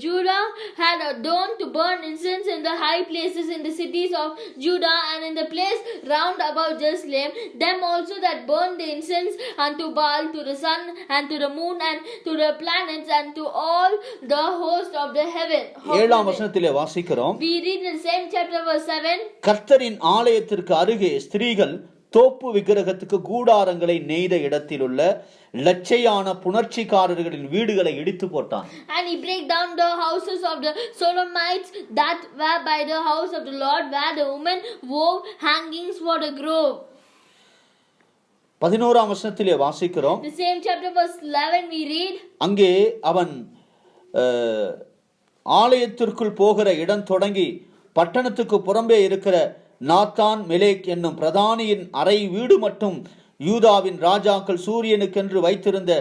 Judah had adorned to burn incense in the high places in the cities of Judah and in the place round about Jerusalem. Them also that burned the incense unto Baal, to the sun and to the moon and to the planets and to all the host of the heaven. 7ஆம் வசனத்திலே வாசிக்கிறோம். We read in the same chapter verse 7. கர்த்தரின் ஆலயத்திற்கு அருகே ஸ்திரீகள் தோப்பு விக்கிரகத்துக்கு கூடாரங்களை நெய்த இடத்தில் உள்ள லட்சையான புணர்ச்சிக்காரர்களின் வீடுகளை இடித்து போட்டான். And he break down the houses of the Sodomites that were by the house of the Lord, where the women wove hangings for the grove. 11ஆம் வசனத்திலே வாசிக்கிறோம். The same chapter verse 11 we read. அங்கே அவன் ஆலயத்திற்குள் போகிற இடம் தொடங்கி பட்டணத்துக்கு புறம்பே இருக்கிற நாத்தான் மெலேக் என்னும் பிரதானியின் அறை வீடு மட்டும் யூதாவின் ராஜாக்கள் சூரியனுக்கென்று வைத்திருந்த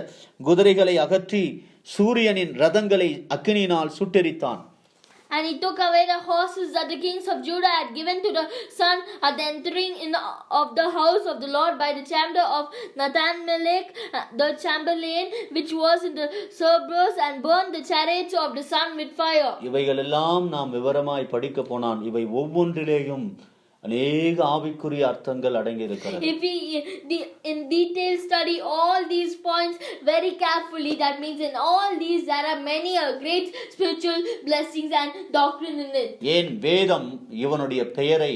குதிரைகளை அகற்றி சூரியனின் ரதங்களை அக்கினியினால் சுட்டெரித்தான். And he took away the horses that the kings of Judah had given to the sun at the entering in of the house of the Lord by the chamber of Nathan-melech, the chamberlain, which was in the Cerberus, and burned the chariots of the sun with fire. இவைகள் எல்லாம் நாம் விவரமாய் படிக்க போனால் இவை ஒவ்வொன்றிலேயும் அநேக ஆவிக்குரிய அர்த்தங்கள் அடங்கி இருக்கிறது. If we in detail study all these points very carefully, that means in all these there are many great spiritual blessings and doctrine in it. ஏன் வேதம் இவனுடைய பெயரை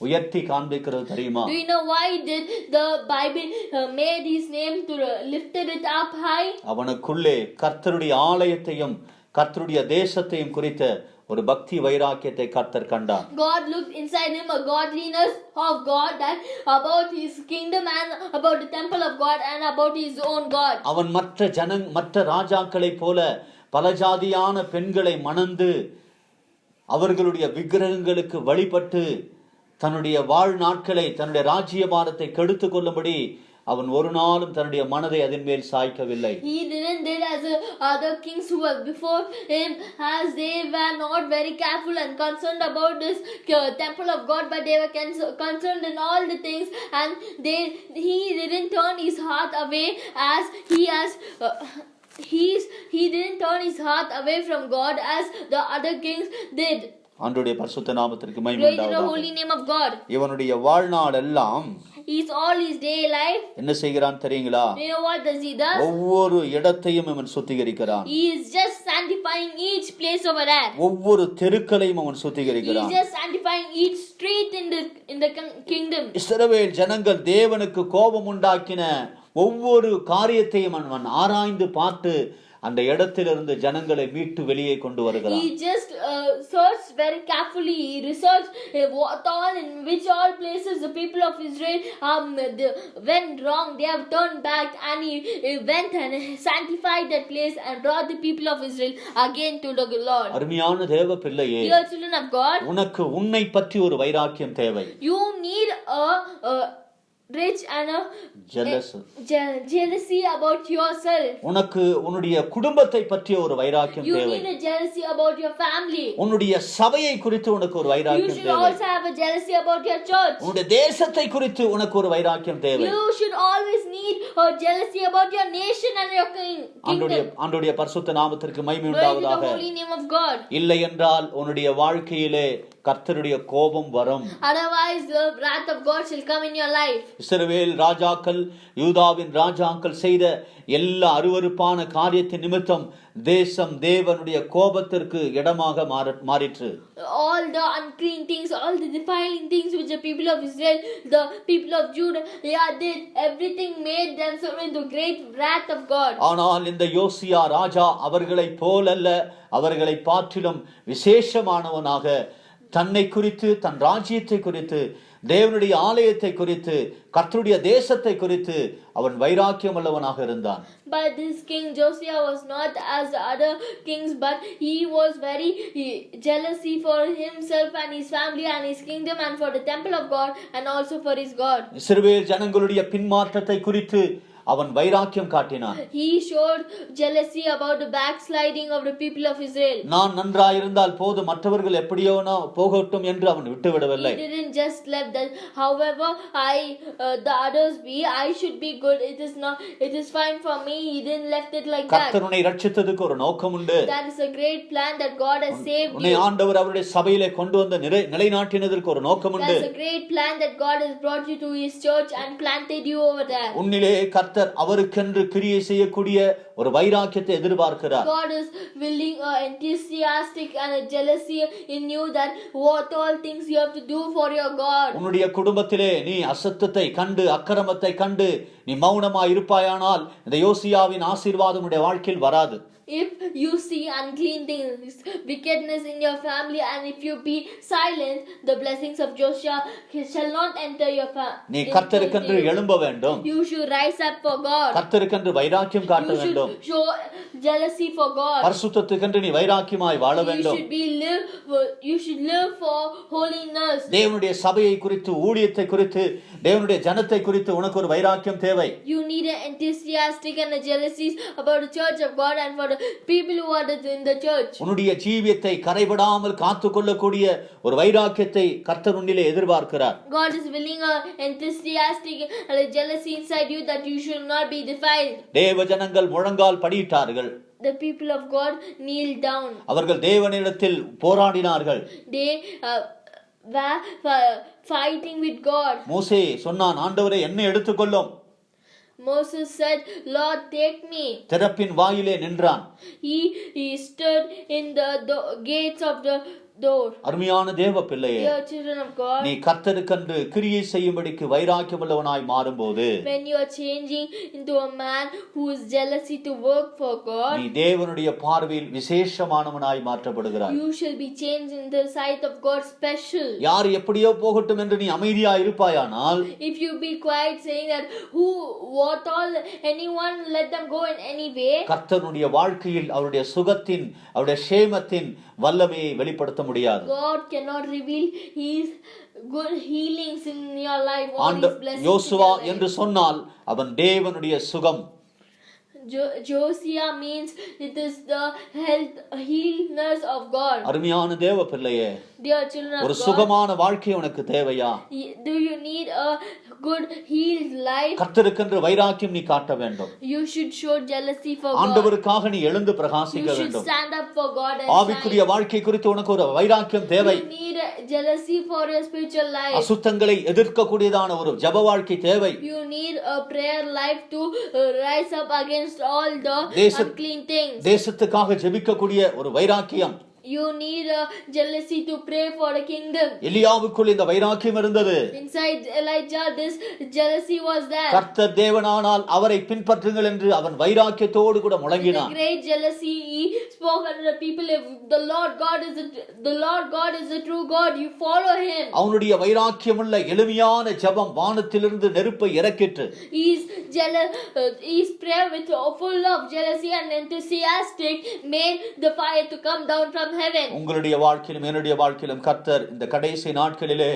உயர்த்தி காண்பிக்கிறது தெரியுமா? Do you know why did the Bible made his name to lifted it up high? அவனுக்குள்ளே கர்த்தருடைய ஆலயத்தையும் கர்த்தருடைய தேசத்தையும் குறித்த ஒரு பக்தி வைராக்கியத்தை கர்த்தர் கண்டார். God looked inside him a godliness of God, that about his kingdom and about the temple of God and about his own God. அவன் மற்ற ராஜாக்களை போல பல ஜாதியான பெண்களை மணந்து அவர்களுடைய விக்கிரகங்களுக்கு வழிபட்டு தன்னுடைய வாழ்நாட்களை தன்னுடைய ராஜ்யபாரத்தை கெடுத்து கொள்ளும்படி அவன் ஒரு நாளும் தன்னுடைய மனதை அதன் மேல் சாய்க்கவில்லை. He didn't did as other kings who were before him, as they were not very careful and concerned about this temple of God, but they were concerned in all the things, and he didn't turn his heart away as he didn't turn his heart away from God as the other kings did. ஆண்டவருடைய பரிசுத்த நாமத்திற்கு மகிமை Glory to the உண்டாவதாக. holy name of God. இவனுடைய வாழ்நாள் எல்லாம் He's all his day life. என்ன செய்கிறான் தெரியுங்களா? You know what does he does? ஒவ்வொரு இடத்தையும் அவன் சுத்திகரிக்கிறான். He is just sanctifying each place over there. ஒவ்வொரு தெருக்களையும் அவன் He is சுத்திகரிக்கிறான். just sanctifying each street in the kingdom. இஸ்ரவேல் ஜனங்கள் தேவனுக்கு கோபம் உண்டாக்கின ஒவ்வொரு காரியத்தையும் அவன் ஆராய்ந்து பார்த்து அந்த இடத்திலிருந்து ஜனங்களை மீட்டு வெளியே கொண்டு வருகிறான். He just searched very carefully. He researched what all in which all places the people of Israel went wrong. They have turned back, and he went and sanctified that place and brought the people of Israel again to the Lord. அருமையான தேவ பிள்ளையே, Dear children of God, உனக்கு உன்னை பற்றி ஒரு வைராக்கியம் தேவை. you need a rich and a jealousy about yourself. உனக்கு உன்னுடைய குடும்பத்தை பற்றிய ஒரு வைராக்கியம் You தேவை. need a jealousy about your family. உன்னுடைய சபையை குறித்து உனக்கு ஒரு You வைராக்கியம் should தேவை. also have a jealousy about your church. உன்னுடைய தேசத்தை குறித்து உனக்கு ஒரு வைராக்கியம் தேவை. You should always need a jealousy about your nation and your kingdom. ஆண்டவருடைய பரிசுத்த நாமத்திற்கு மகிமை Praise the உண்டாவதாக. holy name of God. இல்லை என்றால் உன்னுடைய வாழ்க்கையிலே கர்த்தருடைய கோபம் வரும். Otherwise the wrath of God shall come in your life. இஸ்ரவேல் ராஜாக்கள், யூதாவின் ராஜாக்கள் செய்த எல்லா அருவருப்பான காரியத்தின் நிமித்தம் தேசம் தேவனுடைய கோபத்திற்கு இடமாக மாறிற்று. All the unclean things, all the defiling things which the people of Israel, the people of Judah, did, everything made them so into great wrath of God. ஆனால் இந்த யோசியா ராஜா அவர்களைப் போலல்ல, அவர்களை பார்த்திலும் விசேஷமானவனாக தன்னை குறித்து, தன் ராஜ்யத்தை குறித்து, தேவனுடைய ஆலயத்தை குறித்து, கர்த்தருடைய தேசத்தை குறித்து அவன் வைராக்கியம் உள்ளவனாக இருந்தான். But this king Josiah was not as the other kings, but he was very jealousy for himself and his family and his kingdom and for the temple of God and also for his God. இஸ்ரவேல் ஜனங்களுடைய பின்மாற்றத்தை குறித்து அவன் வைராக்கியம் காட்டினான். He showed jealousy about the backsliding of the people of Israel. நான் நன்றாயிருந்தால் போது, மற்றவர்கள் எப்படியோனோ போகட்டும் என்று அவன் விட்டுவிடவில்லை. He didn't just let that however the others be, I should be good, it is fine for me. He didn't left it like that. கர்த்தருனை ரட்சித்ததுக்கு ஒரு நோக்கம் உண்டு. That is a great plan that God has saved உன்னை you. ஆண்டவர் அவருடைய சபையிலே கொண்டு வந்து நிலைநாட்டினதற்கு ஒரு நோக்கம் உண்டு. That is a great plan that God has brought you to his church and planted you over there. உன்னிலே கர்த்தர் அவருக்கென்று கிரியை செய்யக்கூடிய ஒரு வைராக்கியத்தை எதிர்பார்க்கிறார். God is willing enthusiastic and a jealousy in you that what all things you have to do for your God. உன்னுடைய குடும்பத்திலே நீ அசத்தத்தை கண்டு, அக்கிரமத்தை கண்டு நீ மௌனமாய் இருப்பாயானால் இந்த யோசியாவின் ஆசீர்வாதம் உன்னுடைய வாழ்க்கையில் வராது. If you see unclean things, wickedness in your family, and if you be silent, the blessings of Joshua shall not enter your family. நீ கர்த்தருக்கென்று எழும்ப வேண்டும். You should rise up for God. கர்த்தருக்கென்று வைராக்கியம் காட்ட வேண்டும். You should show jealousy for God. பரிசுத்தத்துக்கென்று நீ வைராக்கியமாய் வாழ வேண்டும். You should live for holiness. தேவனுடைய சபையை குறித்து, ஊழியத்தை குறித்து, தேவனுடைய ஜனத்தை குறித்து உனக்கு ஒரு வைராக்கியம் தேவை. You need an enthusiastic and a jealousy about the church of God and for the people who are in the church. உன்னுடைய ஜீவியத்தை கரைபடாமல் காத்துக்கொள்ளக்கூடிய ஒரு வைராக்கியத்தை கர்த்தர் உன்னிலே எதிர்பார்க்கிறார். God is willing a enthusiastic and a jealousy inside you that you should not be defiled. தேவ ஜனங்கள் முழங்கால் படியிட்டார்கள். The people of God kneeled down. அவர்கள் தேவனிடத்தில் போராடினார்கள். They were fighting with God. மோசே சொன்னான், ஆண்டவரே என்னை எடுத்துக்கொள்ளும். Moses said, Lord, take me. திறப்பின் வாயிலே நின்றான். He stood in the gates of the door. அருமையான தேவ பிள்ளையே, Dear children of God, நீ கர்த்தருக்கென்று கிரியை செய்யும்படிக்கு வைராக்கியமுள்ளவனாய் மாறும்போது, when you are changing into a man who is jealousy to work for God, நீ தேவனுடைய பார்வையில் விசேஷமானவனாய் மாற்றப்படுகிறாய். you shall be changed in the sight of God special. யார் எப்படியோ போகட்டும் என்று நீ அமைதியாய் இருப்பாயானால், If you be quiet saying that what all, anyone let them go in any way, கர்த்தருடைய வாழ்க்கையில் அவருடைய சுகத்தின், அவருடைய சேமத்தின் வல்லமையை வெளிப்படுத்த முடியாது. God cannot reveal his good healings in your life, all his blessings. யோசுவா என்று சொன்னால் அவன் தேவனுடைய சுகம். Josiah means it is the healness of God. அருமையான தேவ பிள்ளையே, Dear children ஒரு of God, சுகமான வாழ்க்கை உனக்கு தேவையா? do you need a good healed life? கர்த்தருக்கென்று வைராக்கியம் நீ காட்ட வேண்டும். You should show jealousy for God. ஆண்டவருக்காக நீ எழுந்து You பிரகாசிக்க should வேண்டும். stand up for God and ஆவிக்குரிய வாழ்க்கை குறித்து உனக்கு ஒரு வைராக்கியம் தேவை. you need jealousy for your spiritual life. அசுத்தங்களை எதிர்க்கக்கூடியதான ஒரு ஜெப வாழ்க்கை தேவை. You need a prayer life to rise up against all the unclean things. தேசத்துக்காக ஜெபிக்கக்கூடிய ஒரு வைராக்கியம். You need a jealousy to pray for the kingdom. எலியாவுக்குள் இந்த வைராக்கியம் இருந்தது. Inside Elijah, this jealousy was there. கர்த்தர் தேவனானால் அவரை பின்பற்றுங்கள் என்று அவன் வைராக்கியத்தோடு கூட முழங்கினான். With great jealousy, he spoke unto the people, if the Lord God is the true God, you follow him. அவனுடைய வைராக்கியமுள்ள எளிமையான ஜெபம் வானத்திலிருந்து நெருப்பை இறக்கிற்று. His prayer with full of jealousy and enthusiastic made the fire to come down from heaven. உங்களுடைய வாழ்க்கையிலும் என்னுடைய வாழ்க்கையிலும் கர்த்தர் இந்த கடைசி நாட்களிலே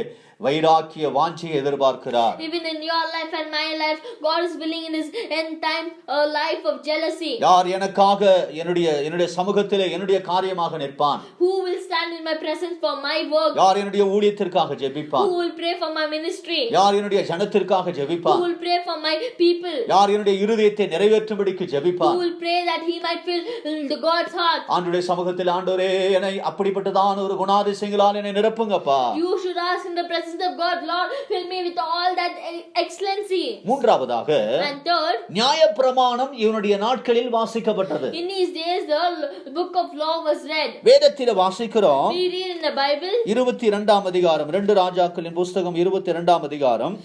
வைராக்கிய வாஞ்சையை எதிர்பார்க்கிறார். Even in your life and my life, God is willing in his end time a life of jealousy. யார் எனக்காக என்னுடைய சமூகத்திலே என்னுடைய காரியமாக நிற்பான்? Who will stand in my presence for my work? யார் என்னுடைய ஊழியத்திற்காக ஜெபிப்பான்? Who will pray for my ministry? யார் என்னுடைய ஜனத்திற்காக ஜெபிப்பான்? Who will pray for my people? யார் என்னுடைய இருதயத்தை நிறைவேற்றும்படிக்கு Who ஜெபிப்பான்? will pray that he might fill the God's heart? ஆண்டவருடைய சமூகத்தில் ஆண்டவரே என்னை அப்படிப்பட்டதான ஒரு குணாதிசயங்களால் என்னை நிரப்புங்கப்பா. You should ask in the presence of God, Lord, fill me with all that excellency. மூன்றாவதாக, And third, நியாயப்பிரமாணம் இவனுடைய நாட்களில் வாசிக்கப்பட்டது. in these days the book of law was read. வேதத்திலே வாசிக்கிறோம். We read in the Bible, 22ஆம் அதிகாரம், 2 ராஜாக்களின் புத்தகம் 22ஆம் அதிகாரம்,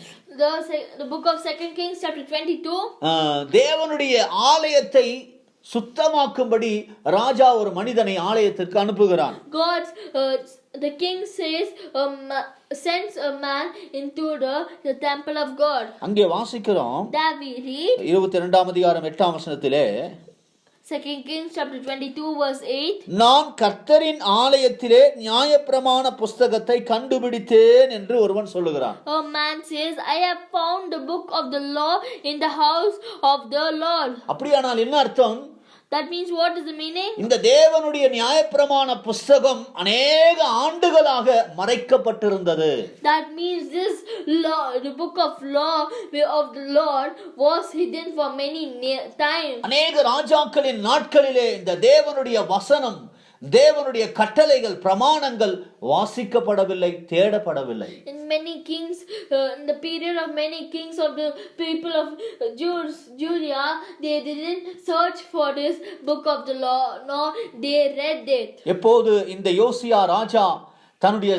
the book of 2 Kings chapter 22. தேவனுடைய ஆலயத்தை சுத்தமாக்கும்படி ராஜா ஒரு மனிதனை ஆலயத்திற்கு அனுப்புகிறான். The king says sends a man into the temple of God. அங்கே வாசிக்கிறோம். That we read 22ஆம் அதிகாரம் 8ஆம் வசனத்திலே, 2 Kings chapter 22 verse 8. நான் கர்த்தரின் ஆலயத்திலே நியாயப்பிரமாண புஸ்தகத்தை கண்டுபிடித்தேன் என்று ஒருவன் சொல்லுகிறான். A man says, I have found the book of the law in the house of the Lord. அப்படியானால் என்ன அர்த்தம்? That means, what is the meaning? இந்த தேவனுடைய நியாயப்பிரமாண புஸ்தகம் அநேக ஆண்டுகளாக மறைக்கப்பட்டிருந்தது. That means this law, the book of law of the Lord, was hidden for many times. அநேக ராஜாக்களின் நாட்களிலே இந்த தேவனுடைய வசனம், தேவனுடைய கட்டளைகள், பிரமாணங்கள் வாசிக்கப்படவில்லை, தேடப்படவில்லை. In many kings, in the period of many kings of the people of Judah, they didn't search for this book of the law, nor they read it. எப்போது இந்த யோசியா ராஜா தன்னுடைய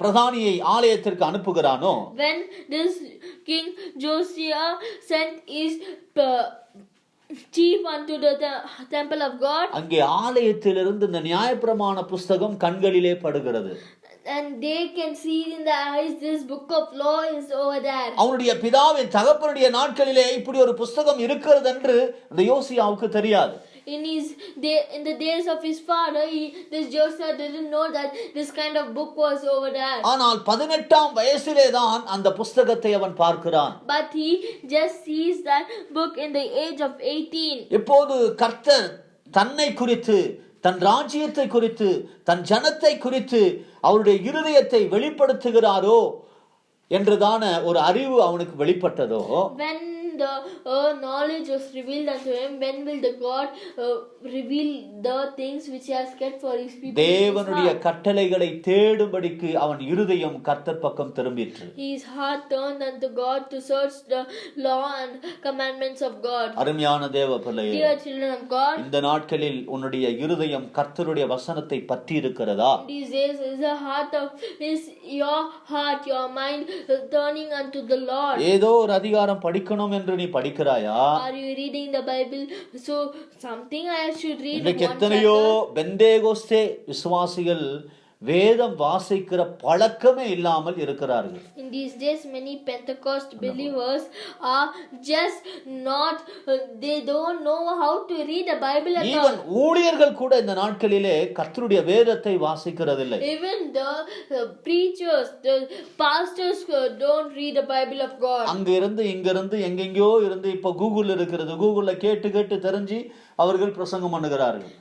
பிரதானியை ஆலயத்திற்கு அனுப்புகிறானோ, when this king Josiah sent his chief unto the temple of God, அங்கே ஆலயத்திலிருந்து இந்த நியாயப்பிரமாண புஸ்தகம் கண்களிலே படுகிறது. and they can see in the eyes this book of law is over there. அவனுடைய பிதாவின் தகப்பனுடைய நாட்களிலே இப்படி ஒரு புஸ்தகம் இருக்கிறது என்று அந்த யோசியாவுக்கு தெரியாது. In the days of his father, this Josiah didn't know that this kind of book was over there. ஆனால் 18ஆம் வயசிலே தான் அந்த புஸ்தகத்தை அவன் பார்க்கிறான். But he just sees that book in the age of 18. எப்போது கர்த்தர் தன்னை குறித்து, தன் ராஜ்யத்தை குறித்து, தன் ஜனத்தை குறித்து அவருடைய இருதயத்தை வெளிப்படுத்துகிறாரோ என்றுதான ஒரு அறிவு அவனுக்கு வெளிப்பட்டதோ, when the knowledge was revealed unto him, when will the God reveal the things which he has kept for his people? தேவனுடைய கட்டளைகளை தேடும்படிக்கு அவன் இருதயம் கர்த்தர் பக்கம் திரும்பிற்று. His heart turned unto God to search the law and commandments of God. அருமையான தேவ பிள்ளையே, Dear children of God, இந்த நாட்களில் உன்னுடைய இருதயம் கர்த்தருடைய வசனத்தை பற்றி இருக்கிறதா? these days is your heart, your mind turning unto the Lord? ஏதோ ஒரு அதிகாரம் படிக்கணும் என்று நீ படிக்கிறாயா? Are you reading the Bible? So something I should read. இன்றைக்கு எத்தனையோ பெந்தேகோஸ்தே விசுவாசிகள் வேதம் வாசிக்கிற பழக்கமே இல்லாமல் இருக்கிறார்கள். In these days, many Pentecost believers are just not, they don't know how to read the Bible at all. Even ஊழியர்கள் கூட இந்த நாட்களிலே கர்த்தருடைய வேதத்தை வாசிக்கிறதில்லை. Even the preachers, the pastors don't read the Bible of God. அங்க இருந்து இங்க இருந்து எங்கெங்கயோ இருந்து இப்ப கூகுள் இருக்கிறது, கூகுள்ல கேட்டு கேட்டு தெரிஞ்சு அவர்கள் பிரசங்கம் பண்ணுகிறார்கள்.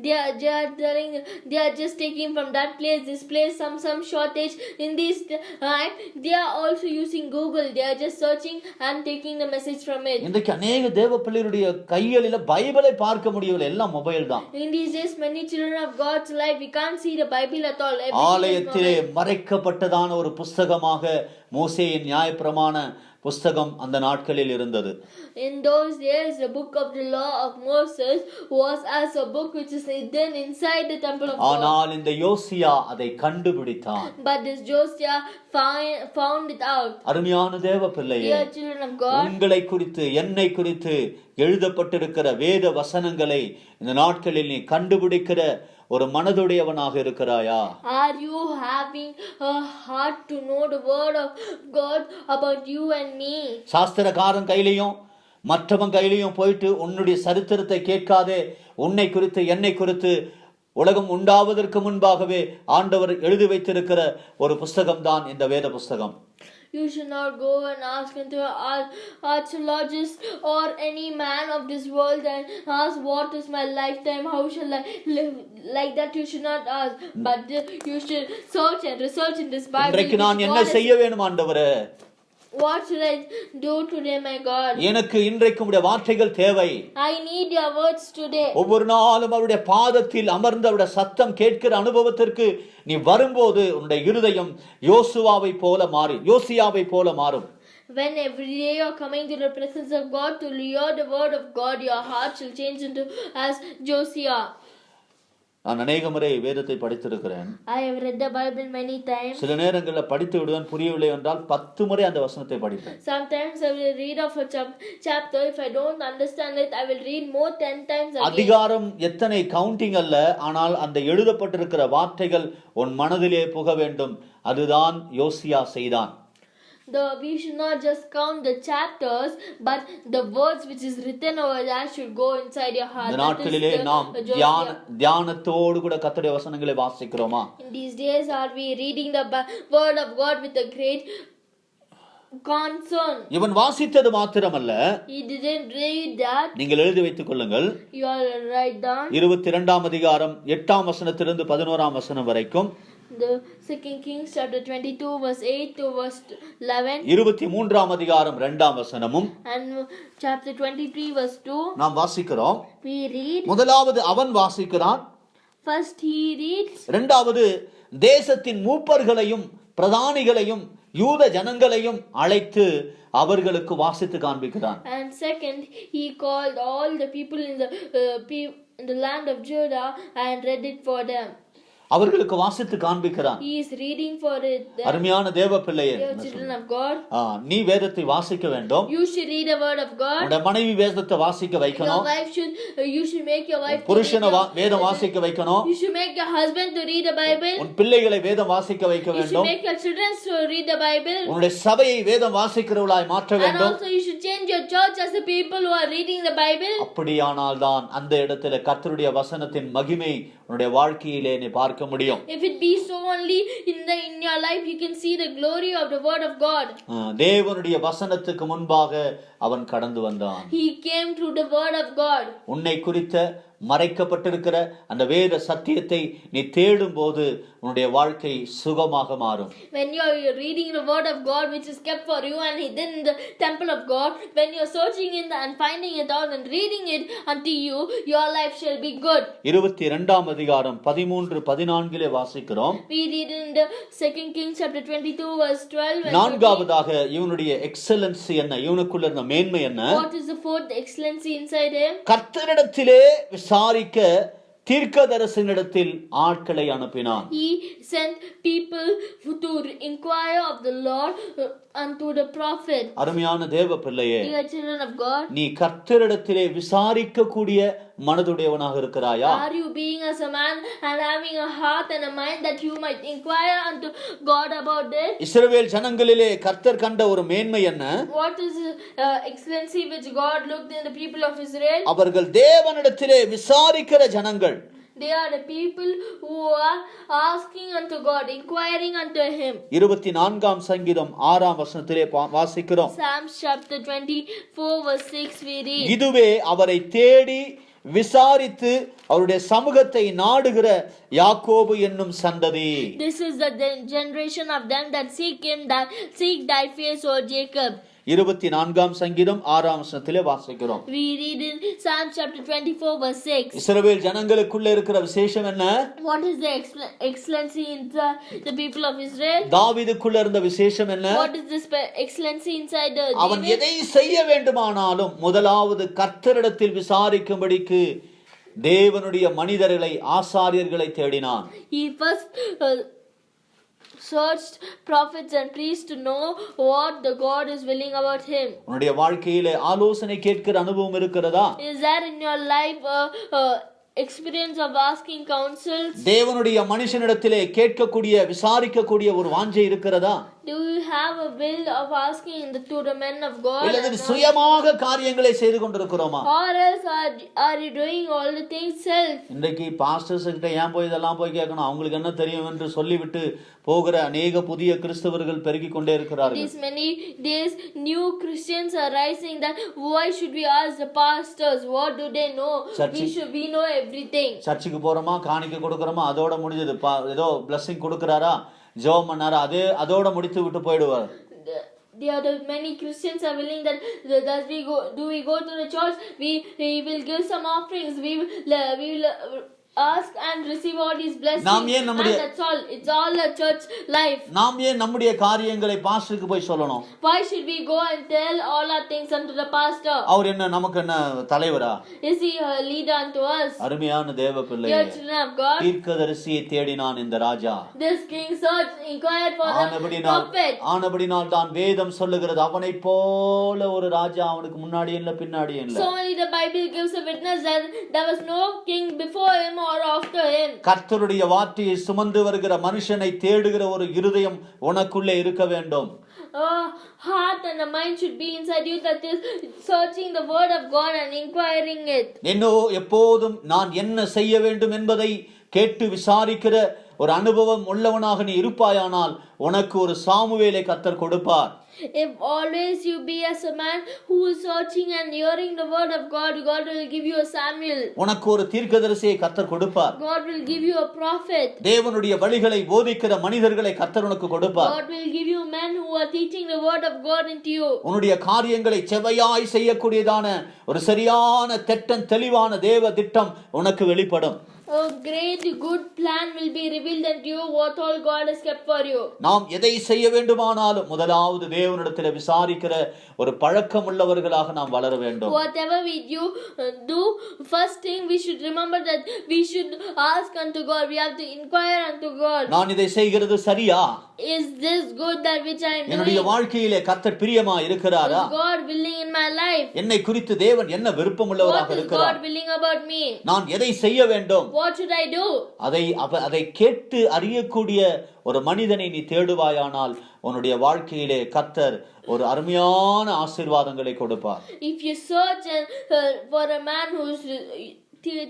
They are just taking from that place, this place, some shortage in this time. They are also using Google. They are just searching and taking the message from it. இன்றைக்கு அநேக தேவ பிள்ளைகளுடைய கைகளில பைபிளை பார்க்க முடியவில்லை, எல்லாம் மொபைல் தான். In these days, many children of God's life, we can't see the Bible at all. ஆலயத்திலே மறைக்கப்பட்டதான ஒரு புஸ்தகமாக மோசேயின் நியாயப்பிரமாண புஸ்தகம் அந்த நாட்களில் இருந்தது. In those days, the book of the law of Moses was as a book which is hidden inside the temple of God. ஆனால் இந்த யோசியா அதை கண்டுபிடித்தான். But this Josiah found it out. அருமையான தேவ பிள்ளையே, Dear children of God, உங்களை குறித்து என்னை குறித்து எழுதப்பட்டிருக்கிற வேத வசனங்களை இந்த நாட்களில் நீ கண்டுபிடிக்கிற ஒரு மனதுடையவனாக இருக்கிறாயா? Are you having a heart to know the word of God about you and me? சாஸ்திரக்காரன் கையிலையும் மற்றவன் கையிலையும் போயிட்டு உன்னுடைய சரித்திரத்தை கேட்காதே. உன்னை குறித்து என்னை குறித்து உலகம் உண்டாவதற்கு முன்பாகவே ஆண்டவர் எழுதி வைத்திருக்கிற ஒரு புஸ்தகம் தான் இந்த வேத புஸ்தகம். You should not go and ask into an archaeologist or any man of this world and ask what is my lifetime, how shall I live. Like that you should not ask, but you should search and research in this Bible. இன்றைக்கு நான் என்ன செய்ய வேண்டும் ஆண்டவரே? What should I do today, my God? எனக்கு இன்றைக்கு உம்முடைய வார்த்தைகள் தேவை. I need your words today. ஒவ்வொரு நாளும் அவருடைய பாதத்தில் அமர்ந்து அவருடைய சத்தம் கேட்கிற அனுபவத்திற்கு நீ வரும்போது உன்னுடைய இருதயம் யோசியாவை போல மாறும். When every day you are coming to the presence of God to hear the word of God, your heart shall change into as Josiah. நான் அநேக முறை வேதத்தை படித்திருக்கிறேன். I have read the Bible many times. சில நேரங்களில் படித்து விடுவேன், புரியவில்லை என்றால் 10 முறை அந்த வசனத்தை படிப்பேன். Sometimes I will read of a chapter. If I don't understand it, I will read more 10 times again. அதிகாரம் எத்தனை கவுண்டிங் அல்ல, ஆனால் அந்த எழுதப்பட்டிருக்கிற வார்த்தைகள் உன் மனதிலே புக வேண்டும். அதுதான் யோசியா செய்தான். We should not just count the chapters, but the words which is written over that should go inside your heart. இந்த நாட்களிலே நாம் தியானத்தோடு கூட கர்த்தருடைய வசனங்களை வாசிக்கிறோமா? In these days, are we reading the word of God with a great concern? இவன் வாசித்தது மாத்திரமல்ல, He didn't read that. நீங்கள் எழுதி வைத்துக் கொள்ளுங்கள். You all write down. 22ஆம் அதிகாரம் 8ஆம் வசனத்திலிருந்து 11ஆம் வசனம் வரைக்கும். The 2 Kings chapter 22 verse 8 to verse 11. 23ஆம் அதிகாரம் 2ஆம் வசனமும் And chapter 23 verse 2. நாம் வாசிக்கிறோம். We read. முதலாவது அவன் வாசிக்கிறான். First he reads. இரண்டாவது தேசத்தின் மூப்பர்களையும் பிரதானிகளையும் யூத ஜனங்களையும் அழைத்து அவர்களுக்கு வாசித்து காண்பிக்கிறான். And second, he called all the people in the land of Judah and read it for them. அவர்களுக்கு வாசித்து காண்பிக்கிறான். He is reading for it. அருமையான தேவ பிள்ளையே, Children of God, நீ வேதத்தை வாசிக்க வேண்டும். you should read the word of God. உன்னுடைய மனைவி வேதத்தை வாசிக்க வைக்கணும். Your wife should, you should make your wife புருஷனை வேதம் வாசிக்க வைக்கணும். You should make your husband to read the Bible. உன் பிள்ளைகளை வேதம் வாசிக்க வைக்க You should வேண்டும். make your children to read the Bible. உன்னுடைய சபையை வேதம் வாசிக்கிறவளாய் மாற்ற And வேண்டும். also you should change your church as the people who are reading the Bible. அப்படியானால் தான் அந்த இடத்துல கர்த்தருடைய வசனத்தின் மகிமை உன்னுடைய வாழ்க்கையிலே நீ பார்க்க முடியும். If it be so only in your life you can see the glory of the word of God. தேவனுடைய வசனத்துக்கு முன்பாக அவன் கடந்து வந்தான். He came through the word of God. உன்னை குறித்த மறைக்கப்பட்டிருக்கிற அந்த வேத சத்தியத்தை நீ தேடும் போது உன்னுடைய வாழ்க்கை சுகமாக மாறும். When you are reading the word of God which is kept for you and hidden in the temple of God, when you are searching in and finding it out and reading it unto you, your life shall be good. 22ஆம் அதிகாரம் 13-14 வாசிக்கிறோம். We read in the 2 Kings chapter 22 verse 12. நான்காவதாக இவனுடைய excellency என்ன, இவனுக்குள்ள இருந்த மேன்மை என்ன? What is the fourth excellency inside him? கர்த்தரிடத்திலே விசாரிக்க தீர்க்கதரிசனிடத்தில் ஆட்களை அனுப்பினான். He sent people to inquire of the Lord unto the prophet. அருமையான தேவ பிள்ளையே, Dear children of God, நீ கர்த்தரிடத்திலே விசாரிக்க கூடிய மனதுடையவனாக இருக்கிறாயா? Are you being as a man and having a heart and a mind that you might inquire unto God about it? இஸ்ரவேல் ஜனங்களிலே கர்த்தர் கண்ட ஒரு மேன்மை என்ன? What is excellency which God looked in the people of Israel? அவர்கள் தேவனிடத்திலே விசாரிக்கிற ஜனங்கள். They are the people who are asking unto God, inquiring unto Him. 24ஆம் சங்கீதம் 6ஆம் வசனத்திலே வாசிக்கிறோம். Psalms chapter 24 verse 6 we read. இதுவே அவரை தேடி விசாரித்து அவருடைய சமூகத்தை நாடுகிற யாக்கோபு என்னும் சந்ததி. This is the generation of them that seek Him, that seek thy face, O Jacob. 24ஆம் சங்கீதம் 6ஆம் வசனத்திலே வாசிக்கிறோம். We read in Psalm chapter 24 verse 6. இஸ்ரவேல் ஜனங்களுக்குள்ள இருக்கிற விசேஷம் என்ன? What is the excellency in the people of Israel? தாவீதுக்குள்ள இருந்த விசேஷம் என்ன? What is this excellency inside the அவன் எதை செய்ய வேண்டுமானாலும் முதலாவது கர்த்தரிடத்தில் விசாரிக்கும்படிக்கு தேவனுடைய மனிதர்களை, ஆசாரியர்களை தேடினான். He first searched prophets and priests to know what the God is willing about him. உன்னுடைய வாழ்க்கையிலே ஆலோசனை கேட்கிற அனுபவம் இருக்கிறதா? Is there in your life experience of asking counsels? தேவனுடைய மனுஷனிடத்திலே கேட்கக்கூடிய, விசாரிக்கக்கூடிய ஒரு வாஞ்சை இருக்கிறதா? Do you have a will of asking to the men of God? இல்லது சுயமாக காரியங்களை செய்து கொண்டிருக்கிறோமா? Or else are you doing all the things self? இன்றைக்கு பாஸ்டர்ஸ் கிட்ட ஏன் போய் இதெல்லாம் போய் கேட்கணும், அவங்களுக்கு என்ன தெரியும் என்று சொல்லிவிட்டு போகிற அநேக புதிய கிறிஸ்தவர்கள் பெருகிக் கொண்டே இருக்கிறார்கள். These many days new Christians are rising that why should we ask the pastors? What do they know? We know everything. சர்ச்சுக்கு போறோமா, காணிக்கை கொடுக்கறோமா, அதோட முடிஞ்சது. ஏதோ blessing கொடுக்கறாரா, ஜெபம் பண்ணாரா, அதோட முடித்து விட்டு போய்டுவார். The other many Christians are willing that do we go to the church, we will give some offerings, we will ask and receive all these blessings, and that's all. It's all a church life. நாம் ஏன் நம்முடைய காரியங்களை பாஸ்டருக்கு போய் சொல்லணும்? Why should we go and tell all our things unto the pastor? அவர் என்ன நமக்கு என்ன தலைவரா? Is he a leader unto us? அருமையான தேவ பிள்ளையே, Dear children of God, தீர்க்கதரிசியை தேடினான் இந்த ராஜா. This king searched, inquired for the prophet. ஆனபடினால் தான் வேதம் சொல்லுகிறது, அவனை போல ஒரு ராஜா அவனுக்கு முன்னாடி இல்ல பின்னாடி இல்ல. So only the Bible gives a witness that there was no king before him or after him. கர்த்தருடைய வார்த்தையை சுமந்து வருகிற மனுஷனை தேடுகிற ஒரு இருதயம் உனக்குள்ளே இருக்க வேண்டும். Heart and a mind should be inside you that is searching the word of God and inquiring it. எப்போதும் நான் என்ன செய்ய வேண்டும் என்பதை கேட்டு விசாரிக்கிற ஒரு அனுபவம் உள்ளவனாக நீ இருப்பாயானால் உனக்கு ஒரு சாமுவேலை கர்த்தர் கொடுப்பார். If always you be as a man who is searching and hearing the word of God, God will give you a Samuel. உனக்கு ஒரு தீர்க்கதரிசியை கர்த்தர் கொடுப்பார். God will give you a prophet. தேவனுடைய வழிகளை போதிக்கிற மனிதர்களை கர்த்தர் உனக்கு கொடுப்பார். God will give you men who are teaching the word of God into you. உன்னுடைய காரியங்களை செவ்வையாய் செய்யக்கூடியதான ஒரு சரியான தெளிவான தேவ திட்டம் உனக்கு வெளிப்படும். A great good plan will be revealed unto you, what all God has kept for you. நாம் எதை செய்ய வேண்டுமானாலும் முதலாவது தேவனிடத்தில் விசாரிக்கிற ஒரு பழக்கம் உள்ளவர்களாக நாம் வளர வேண்டும். Whatever we do, first thing we should remember that we should ask unto God. We have to inquire unto God. நான் இதை செய்கிறது சரியா? Is this good that which I am doing? என்னுடைய வாழ்க்கையிலே கர்த்தர் பிரியமா இருக்கிறாரா? Is God willing in my life? என்னை குறித்து தேவன் என்ன விருப்பம் உள்ளவராக இருக்கிறார்? What is God willing about me? நான் எதை செய்ய வேண்டும்? What should I do? அதை கேட்டு அறியக்கூடிய ஒரு மனிதனை நீ தேடுவாயானால் உன்னுடைய வாழ்க்கையிலே கர்த்தர் ஒரு அருமையான ஆசீர்வாதங்களை கொடுப்பார். If you search for a man who's